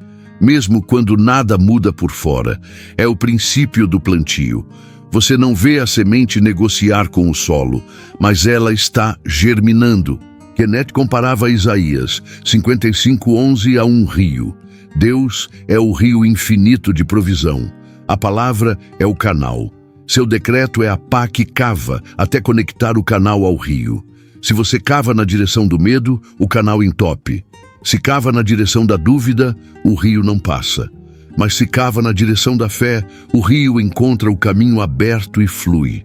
mesmo quando nada muda por fora. É o princípio do plantio. Você não vê a semente negociar com o solo, mas ela está germinando. Kenneth comparava Isaías 55:11 a um rio. Deus é o rio infinito de provisão. A palavra é o canal. Seu decreto é a pá que cava até conectar o canal ao rio. Se você cava na direção do medo, o canal entope. Se cava na direção da dúvida, o rio não passa. Mas se cava na direção da fé, o rio encontra o caminho aberto e flui.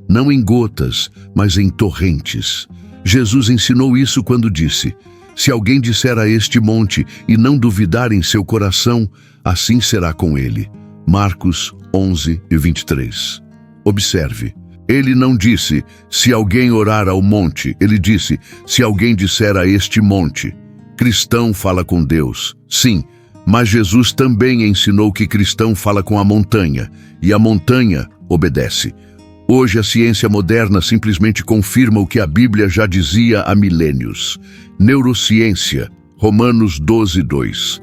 Não em gotas, mas em torrentes. Jesus ensinou isso quando disse: se alguém disser a este monte e não duvidar em seu coração, assim será com ele. Marcos 11:23. Observe, ele não disse, se alguém orar ao monte, ele disse, se alguém disser a este monte. Cristão fala com Deus, sim, mas Jesus também ensinou que cristão fala com a montanha, e a montanha obedece. Hoje a ciência moderna simplesmente confirma o que a Bíblia já dizia há milênios. Neurociência, Romanos 12:2.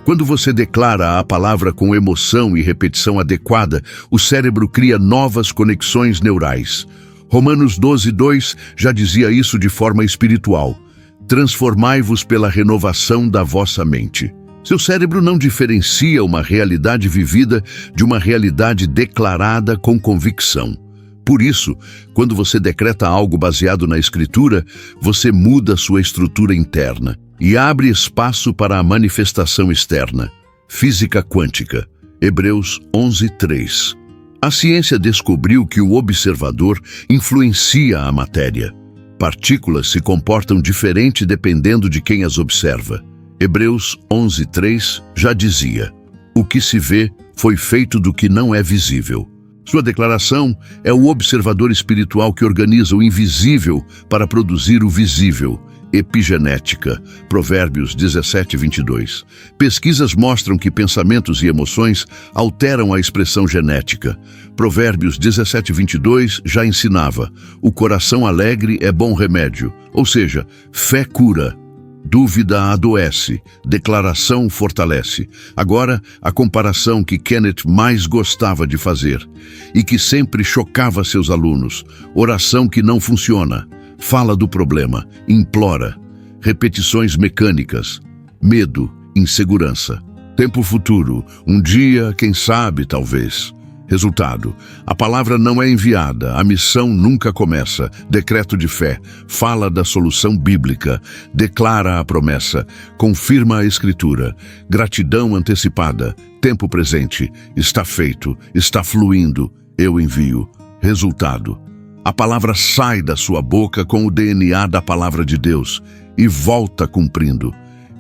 Quando você declara a palavra com emoção e repetição adequada, o cérebro cria novas conexões neurais. Romanos 12:2 já dizia isso de forma espiritual. Transformai-vos pela renovação da vossa mente. Seu cérebro não diferencia uma realidade vivida de uma realidade declarada com convicção. Por isso, quando você decreta algo baseado na Escritura, você muda sua estrutura interna e abre espaço para a manifestação externa. Física quântica, Hebreus 11:3. A ciência descobriu que o observador influencia a matéria. Partículas se comportam diferente dependendo de quem as observa. Hebreus 11:3 já dizia: o que se vê foi feito do que não é visível. Sua declaração é o observador espiritual que organiza o invisível para produzir o visível. Epigenética, Provérbios 17:22. Pesquisas mostram que pensamentos e emoções alteram a expressão genética. Provérbios 17:22 já ensinava: o coração alegre é bom remédio, ou seja, fé cura. Dúvida adoece, declaração fortalece. Agora, a comparação que Kenneth mais gostava de fazer e que sempre chocava seus alunos. Oração que não funciona. Fala do problema, implora. Repetições mecânicas. Medo, insegurança. Tempo futuro, um dia, quem sabe, talvez. Resultado: a palavra não é enviada, a missão nunca começa. Decreto de fé, fala da solução bíblica, declara a promessa, confirma a escritura. Gratidão antecipada, tempo presente, está feito, está fluindo, eu envio. Resultado: a palavra sai da sua boca com o DNA da palavra de Deus e volta cumprindo.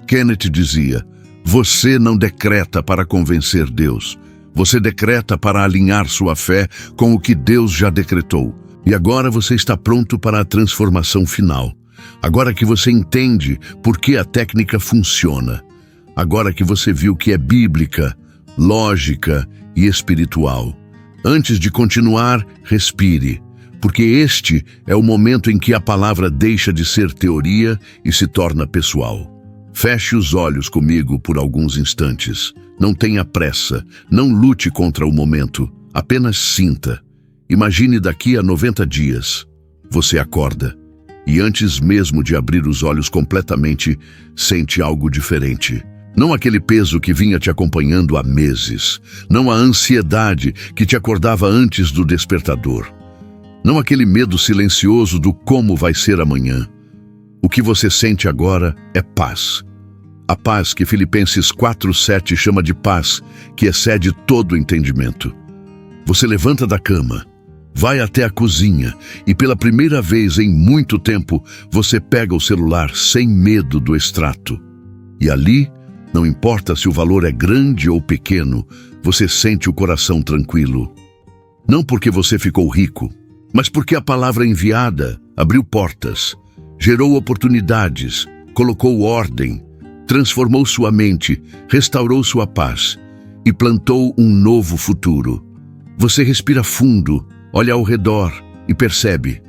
Kenneth dizia: você não decreta para convencer Deus. Você decreta para alinhar sua fé com o que Deus já decretou. E agora você está pronto para a transformação final. Agora que você entende por que a técnica funciona. Agora que você viu que é bíblica, lógica e espiritual. Antes de continuar, respire, porque este é o momento em que a palavra deixa de ser teoria e se torna pessoal. Feche os olhos comigo por alguns instantes. Não tenha pressa, não lute contra o momento, apenas sinta. Imagine daqui a 90 dias. Você acorda e antes mesmo de abrir os olhos completamente, sente algo diferente. Não aquele peso que vinha te acompanhando há meses, não a ansiedade que te acordava antes do despertador, não aquele medo silencioso do como vai ser amanhã. O que você sente agora é paz. A paz que Filipenses 4:7 chama de paz, que excede todo entendimento. Você levanta da cama, vai até a cozinha e pela primeira vez em muito tempo você pega o celular sem medo do extrato. E ali, não importa se o valor é grande ou pequeno, você sente o coração tranquilo. Não porque você ficou rico, mas porque a palavra enviada abriu portas, gerou oportunidades, colocou ordem, transformou sua mente, restaurou sua paz e plantou um novo futuro. Você respira fundo, olha ao redor e percebe: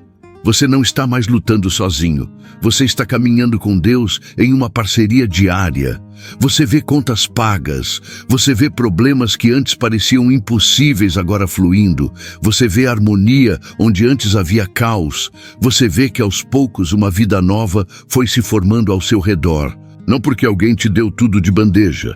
você não está mais lutando sozinho. Você está caminhando com Deus em uma parceria diária. Você vê contas pagas. Você vê problemas que antes pareciam impossíveis agora fluindo. Você vê harmonia onde antes havia caos. Você vê que aos poucos uma vida nova foi se formando ao seu redor. Não porque alguém te deu tudo de bandeja,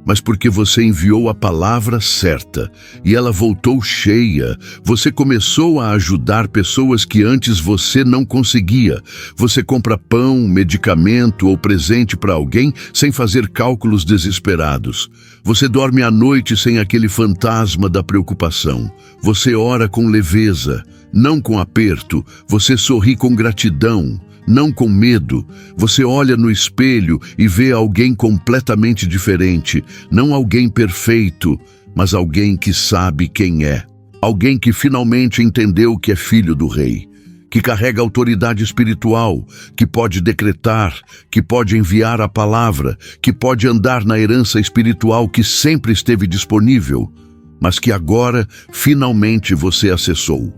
mas porque você enviou a palavra certa e ela voltou cheia. Você começou a ajudar pessoas que antes você não conseguia. Você compra pão, medicamento ou presente para alguém sem fazer cálculos desesperados. Você dorme à noite sem aquele fantasma da preocupação. Você ora com leveza, não com aperto. Você sorri com gratidão, não com medo. Você olha no espelho e vê alguém completamente diferente, não alguém perfeito, mas alguém que sabe quem é. Alguém que finalmente entendeu que é filho do rei, que carrega autoridade espiritual, que pode decretar, que pode enviar a palavra, que pode andar na herança espiritual que sempre esteve disponível, mas que agora finalmente você acessou.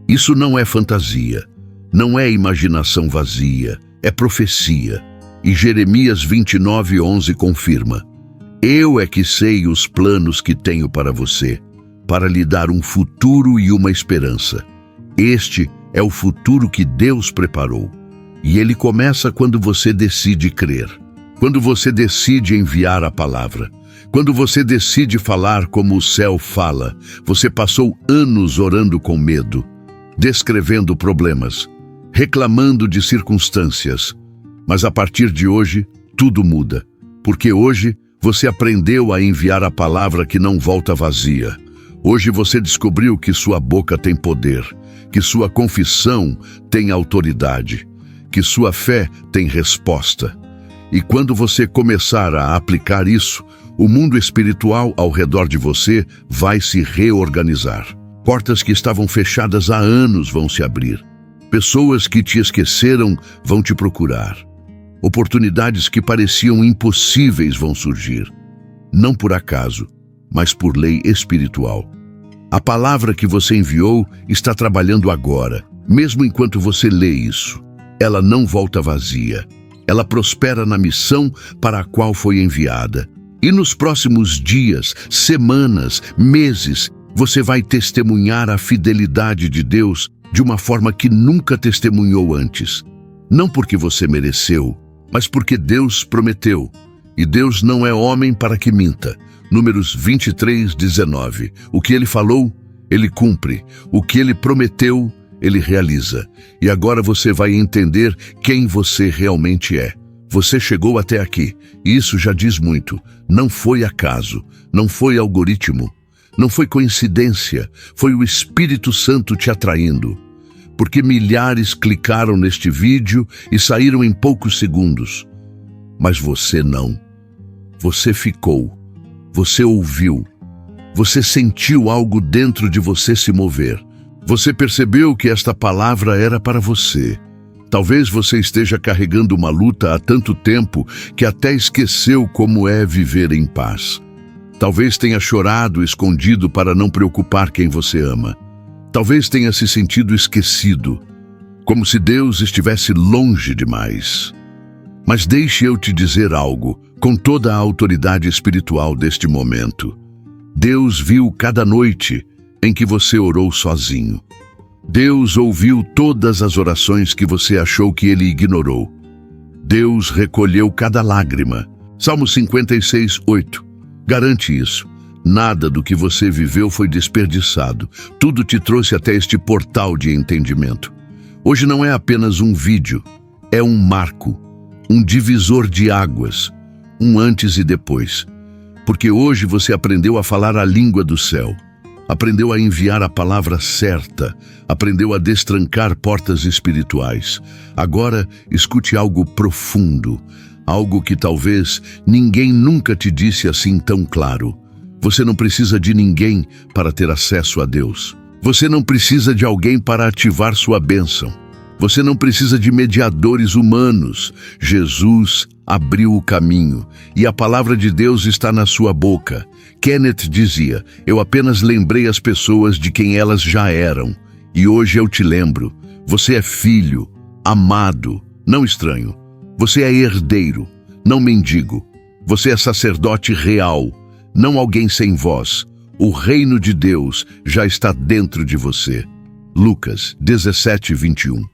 Isso não é fantasia. Não é imaginação vazia, é profecia. E Jeremias 29:11 confirma: Eu é que sei os planos que tenho para você, para lhe dar um futuro e uma esperança. Este é o futuro que Deus preparou. E ele começa quando você decide crer, quando você decide enviar a palavra, quando você decide falar como o céu fala. Você passou anos orando com medo, descrevendo problemas, reclamando de circunstâncias. Mas a partir de hoje, tudo muda. Porque hoje você aprendeu a enviar a palavra que não volta vazia. Hoje você descobriu que sua boca tem poder, que sua confissão tem autoridade, que sua fé tem resposta. E quando você começar a aplicar isso, o mundo espiritual ao redor de você vai se reorganizar. Portas que estavam fechadas há anos vão se abrir. Pessoas que te esqueceram vão te procurar. Oportunidades que pareciam impossíveis vão surgir. Não por acaso, mas por lei espiritual. A palavra que você enviou está trabalhando agora, mesmo enquanto você lê isso. Ela não volta vazia. Ela prospera na missão para a qual foi enviada. E nos próximos dias, semanas, meses, você vai testemunhar a fidelidade de Deus de uma forma que nunca testemunhou antes. Não porque você mereceu, mas porque Deus prometeu. E Deus não é homem para que minta. Números 23:19. O que ele falou, ele cumpre. O que ele prometeu, ele realiza. E agora você vai entender quem você realmente é. Você chegou até aqui, e isso já diz muito. Não foi acaso, não foi algoritmo, não foi coincidência, foi o Espírito Santo te atraindo. Porque milhares clicaram neste vídeo e saíram em poucos segundos. Mas você não. Você ficou. Você ouviu. Você sentiu algo dentro de você se mover. Você percebeu que esta palavra era para você. Talvez você esteja carregando uma luta há tanto tempo que até esqueceu como é viver em paz. Talvez tenha chorado escondido para não preocupar quem você ama. Talvez tenha se sentido esquecido, como se Deus estivesse longe demais. Mas deixe eu te dizer algo, com toda a autoridade espiritual deste momento. Deus viu cada noite em que você orou sozinho. Deus ouviu todas as orações que você achou que ele ignorou. Deus recolheu cada lágrima. Salmo 56:8 garante isso. Nada do que você viveu foi desperdiçado. Tudo te trouxe até este portal de entendimento. Hoje não é apenas um vídeo, é um marco, um divisor de águas, um antes e depois. Porque hoje você aprendeu a falar a língua do céu, aprendeu a enviar a palavra certa, aprendeu a destrancar portas espirituais. Agora, escute algo profundo, algo que talvez ninguém nunca te disse assim tão claro. Você não precisa de ninguém para ter acesso a Deus. Você não precisa de alguém para ativar sua bênção. Você não precisa de mediadores humanos. Jesus abriu o caminho e a palavra de Deus está na sua boca. Kenneth dizia: eu apenas lembrei as pessoas de quem elas já eram. E hoje eu te lembro. Você é filho, amado, não estranho. Você é herdeiro, não mendigo. Você é sacerdote real, não alguém sem voz. O reino de Deus já está dentro de você. Lucas 17:21.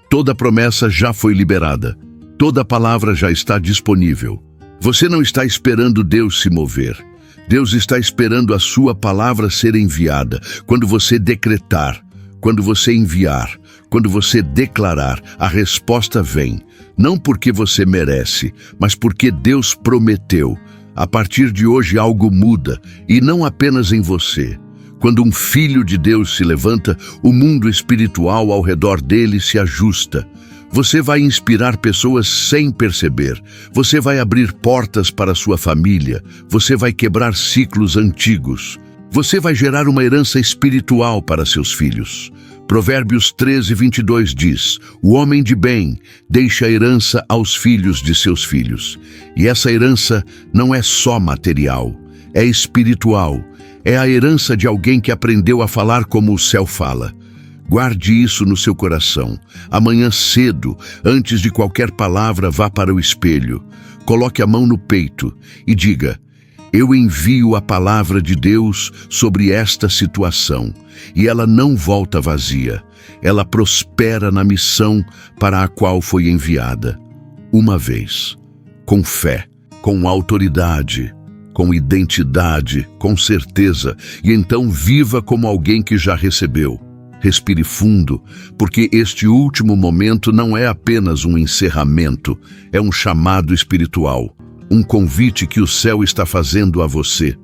Toda promessa já foi liberada. Toda palavra já está disponível. Você não está esperando Deus se mover. Deus está esperando a sua palavra ser enviada. Quando você decretar, quando você enviar, quando você declarar, a resposta vem. Não porque você merece, mas porque Deus prometeu. A partir de hoje algo muda, e não apenas em você. Quando um filho de Deus se levanta, o mundo espiritual ao redor dele se ajusta. Você vai inspirar pessoas sem perceber. Você vai abrir portas para sua família. Você vai quebrar ciclos antigos. Você vai gerar uma herança espiritual para seus filhos. Provérbios 13:22 diz: o homem de bem deixa a herança aos filhos de seus filhos. E essa herança não é só material, é espiritual. É a herança de alguém que aprendeu a falar como o céu fala. Guarde isso no seu coração. Amanhã cedo, antes de qualquer palavra, vá para o espelho. Coloque a mão no peito e diga: eu envio a palavra de Deus sobre esta situação, e ela não volta vazia. Ela prospera na missão para a qual foi enviada. Uma vez, com fé, com autoridade, com identidade, com certeza, e então viva como alguém que já recebeu. Respire fundo, porque este último momento não é apenas um encerramento, é um chamado espiritual, um convite que o céu está fazendo a você.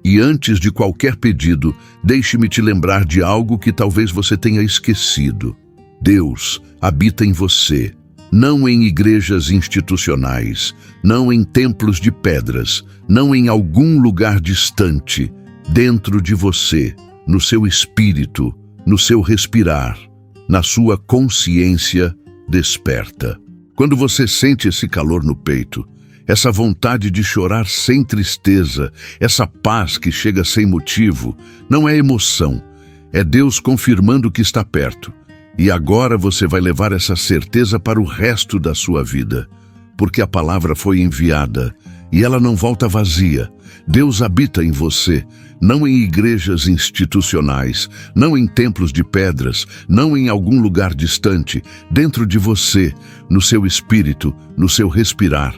E antes de qualquer pedido, deixe-me te lembrar de algo que talvez você tenha esquecido. Deus habita em você, não em igrejas institucionais, não em templos de pedras, não em algum lugar distante, dentro de você, no seu espírito, no seu respirar, na sua consciência desperta. Quando você sente esse calor no peito, essa vontade de chorar sem tristeza, essa paz que chega sem motivo, não é emoção, é Deus confirmando que está perto. E agora você vai levar essa certeza para o resto da sua vida, porque a palavra foi enviada e ela não volta vazia. Deus habita em você, não em igrejas institucionais, não em templos de pedras, não em algum lugar distante, dentro de você, no seu espírito, no seu respirar,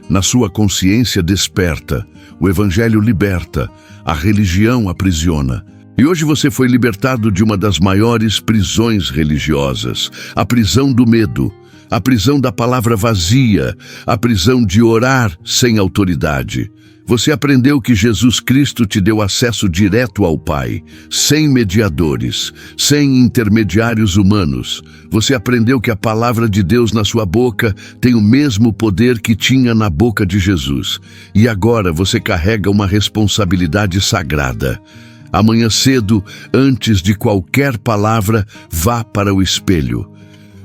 na sua consciência desperta. O Evangelho liberta, a religião aprisiona. E hoje você foi libertado de uma das maiores prisões religiosas, a prisão do medo, a prisão da palavra vazia, a prisão de orar sem autoridade. Você aprendeu que Jesus Cristo te deu acesso direto ao Pai, sem mediadores, sem intermediários humanos. Você aprendeu que a palavra de Deus na sua boca tem o mesmo poder que tinha na boca de Jesus. E agora você carrega uma responsabilidade sagrada. Amanhã cedo, antes de qualquer palavra, vá para o espelho.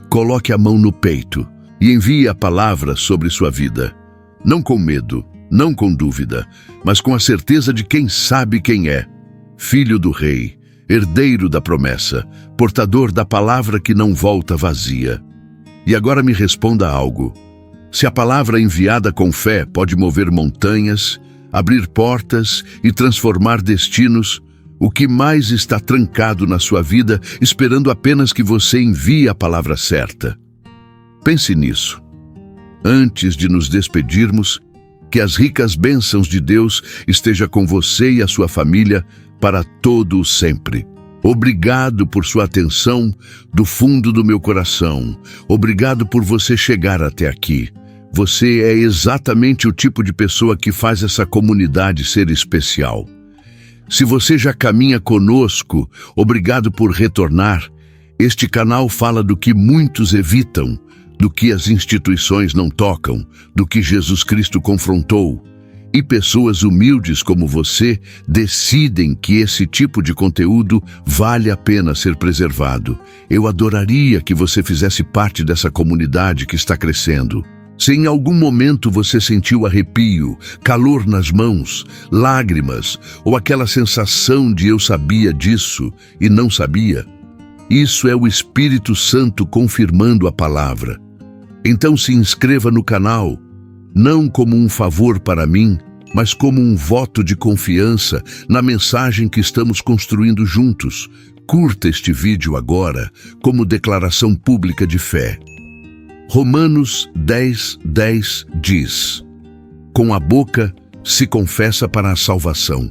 Coloque a mão no peito e envie a palavra sobre sua vida. Não com medo, não com dúvida, mas com a certeza de quem sabe quem é. Filho do Rei, herdeiro da promessa, portador da palavra que não volta vazia. E agora me responda algo. Se a palavra enviada com fé pode mover montanhas, abrir portas e transformar destinos, o que mais está trancado na sua vida, esperando apenas que você envie a palavra certa? Pense nisso. Antes de nos despedirmos, que as ricas bênçãos de Deus estejam com você e a sua família para todo o sempre. Obrigado por sua atenção do fundo do meu coração. Obrigado por você chegar até aqui. Você é exatamente o tipo de pessoa que faz essa comunidade ser especial. Se você já caminha conosco, obrigado por retornar. Este canal fala do que muitos evitam, do que as instituições não tocam, do que Jesus Cristo confrontou. E pessoas humildes como você decidem que esse tipo de conteúdo vale a pena ser preservado. Eu adoraria que você fizesse parte dessa comunidade que está crescendo. Se em algum momento você sentiu arrepio, calor nas mãos, lágrimas, ou aquela sensação de eu sabia disso e não sabia, isso é o Espírito Santo confirmando a palavra. Então se inscreva no canal, não como um favor para mim, mas como um voto de confiança na mensagem que estamos construindo juntos. Curta este vídeo agora como declaração pública de fé. Romanos 10:10 diz: com a boca se confessa para a salvação.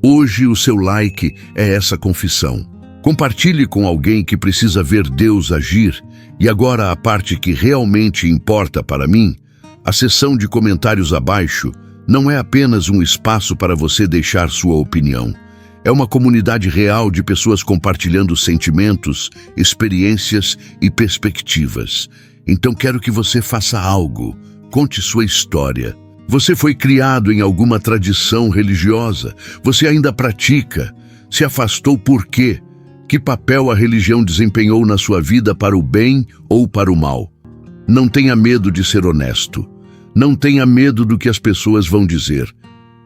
Hoje o seu like é essa confissão. Compartilhe com alguém que precisa ver Deus agir. E agora a parte que realmente importa para mim, a seção de comentários abaixo não é apenas um espaço para você deixar sua opinião. É uma comunidade real de pessoas compartilhando sentimentos, experiências e perspectivas. Então quero que você faça algo. Conte sua história. Você foi criado em alguma tradição religiosa? Você ainda pratica? Se afastou por quê? Que papel a religião desempenhou na sua vida para o bem ou para o mal? Não tenha medo de ser honesto. Não tenha medo do que as pessoas vão dizer.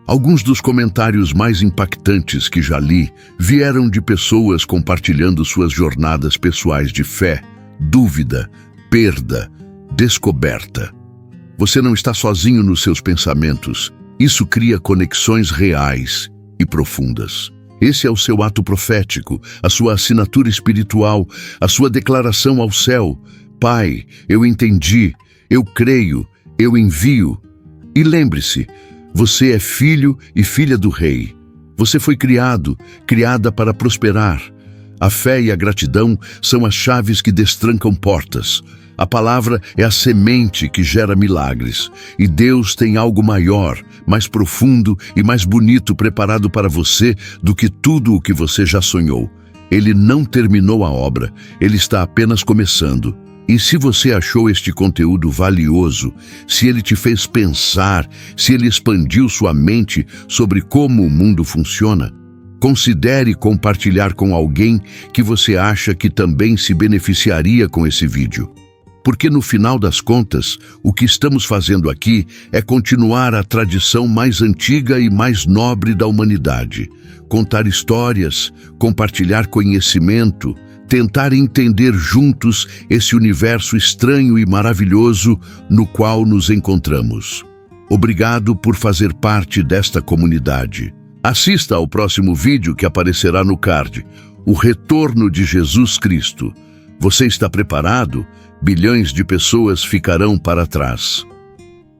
Alguns dos comentários mais impactantes que já li vieram de pessoas compartilhando suas jornadas pessoais de fé, dúvida, perda, descoberta. Você não está sozinho nos seus pensamentos. Isso cria conexões reais e profundas. Esse é o seu ato profético, a sua assinatura espiritual, a sua declaração ao céu. Pai, eu entendi, eu creio, eu envio. E lembre-se, você é filho e filha do Rei. Você foi criada para prosperar. A fé e a gratidão são as chaves que destrancam portas. A palavra é a semente que gera milagres. E Deus tem algo maior, mais profundo e mais bonito preparado para você do que tudo o que você já sonhou. Ele não terminou a obra, ele está apenas começando. E se você achou este conteúdo valioso, se ele te fez pensar, se ele expandiu sua mente sobre como o mundo funciona, considere compartilhar com alguém que você acha que também se beneficiaria com esse vídeo. Porque no final das contas, o que estamos fazendo aqui é continuar a tradição mais antiga e mais nobre da humanidade. Contar histórias, compartilhar conhecimento, tentar entender juntos esse universo estranho e maravilhoso no qual nos encontramos. Obrigado por fazer parte desta comunidade. Assista ao próximo vídeo que aparecerá no card, O Retorno de Jesus Cristo. Você está preparado? Bilhões de pessoas ficarão para trás.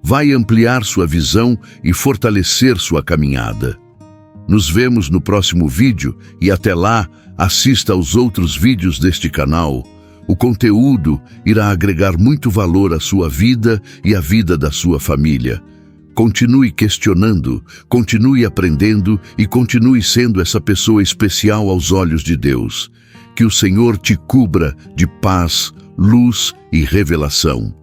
Vai ampliar sua visão e fortalecer sua caminhada. Nos vemos no próximo vídeo e até lá, assista aos outros vídeos deste canal. O conteúdo irá agregar muito valor à sua vida e à vida da sua família. Continue questionando, continue aprendendo e continue sendo essa pessoa especial aos olhos de Deus. Que o Senhor te cubra de paz, luz e revelação.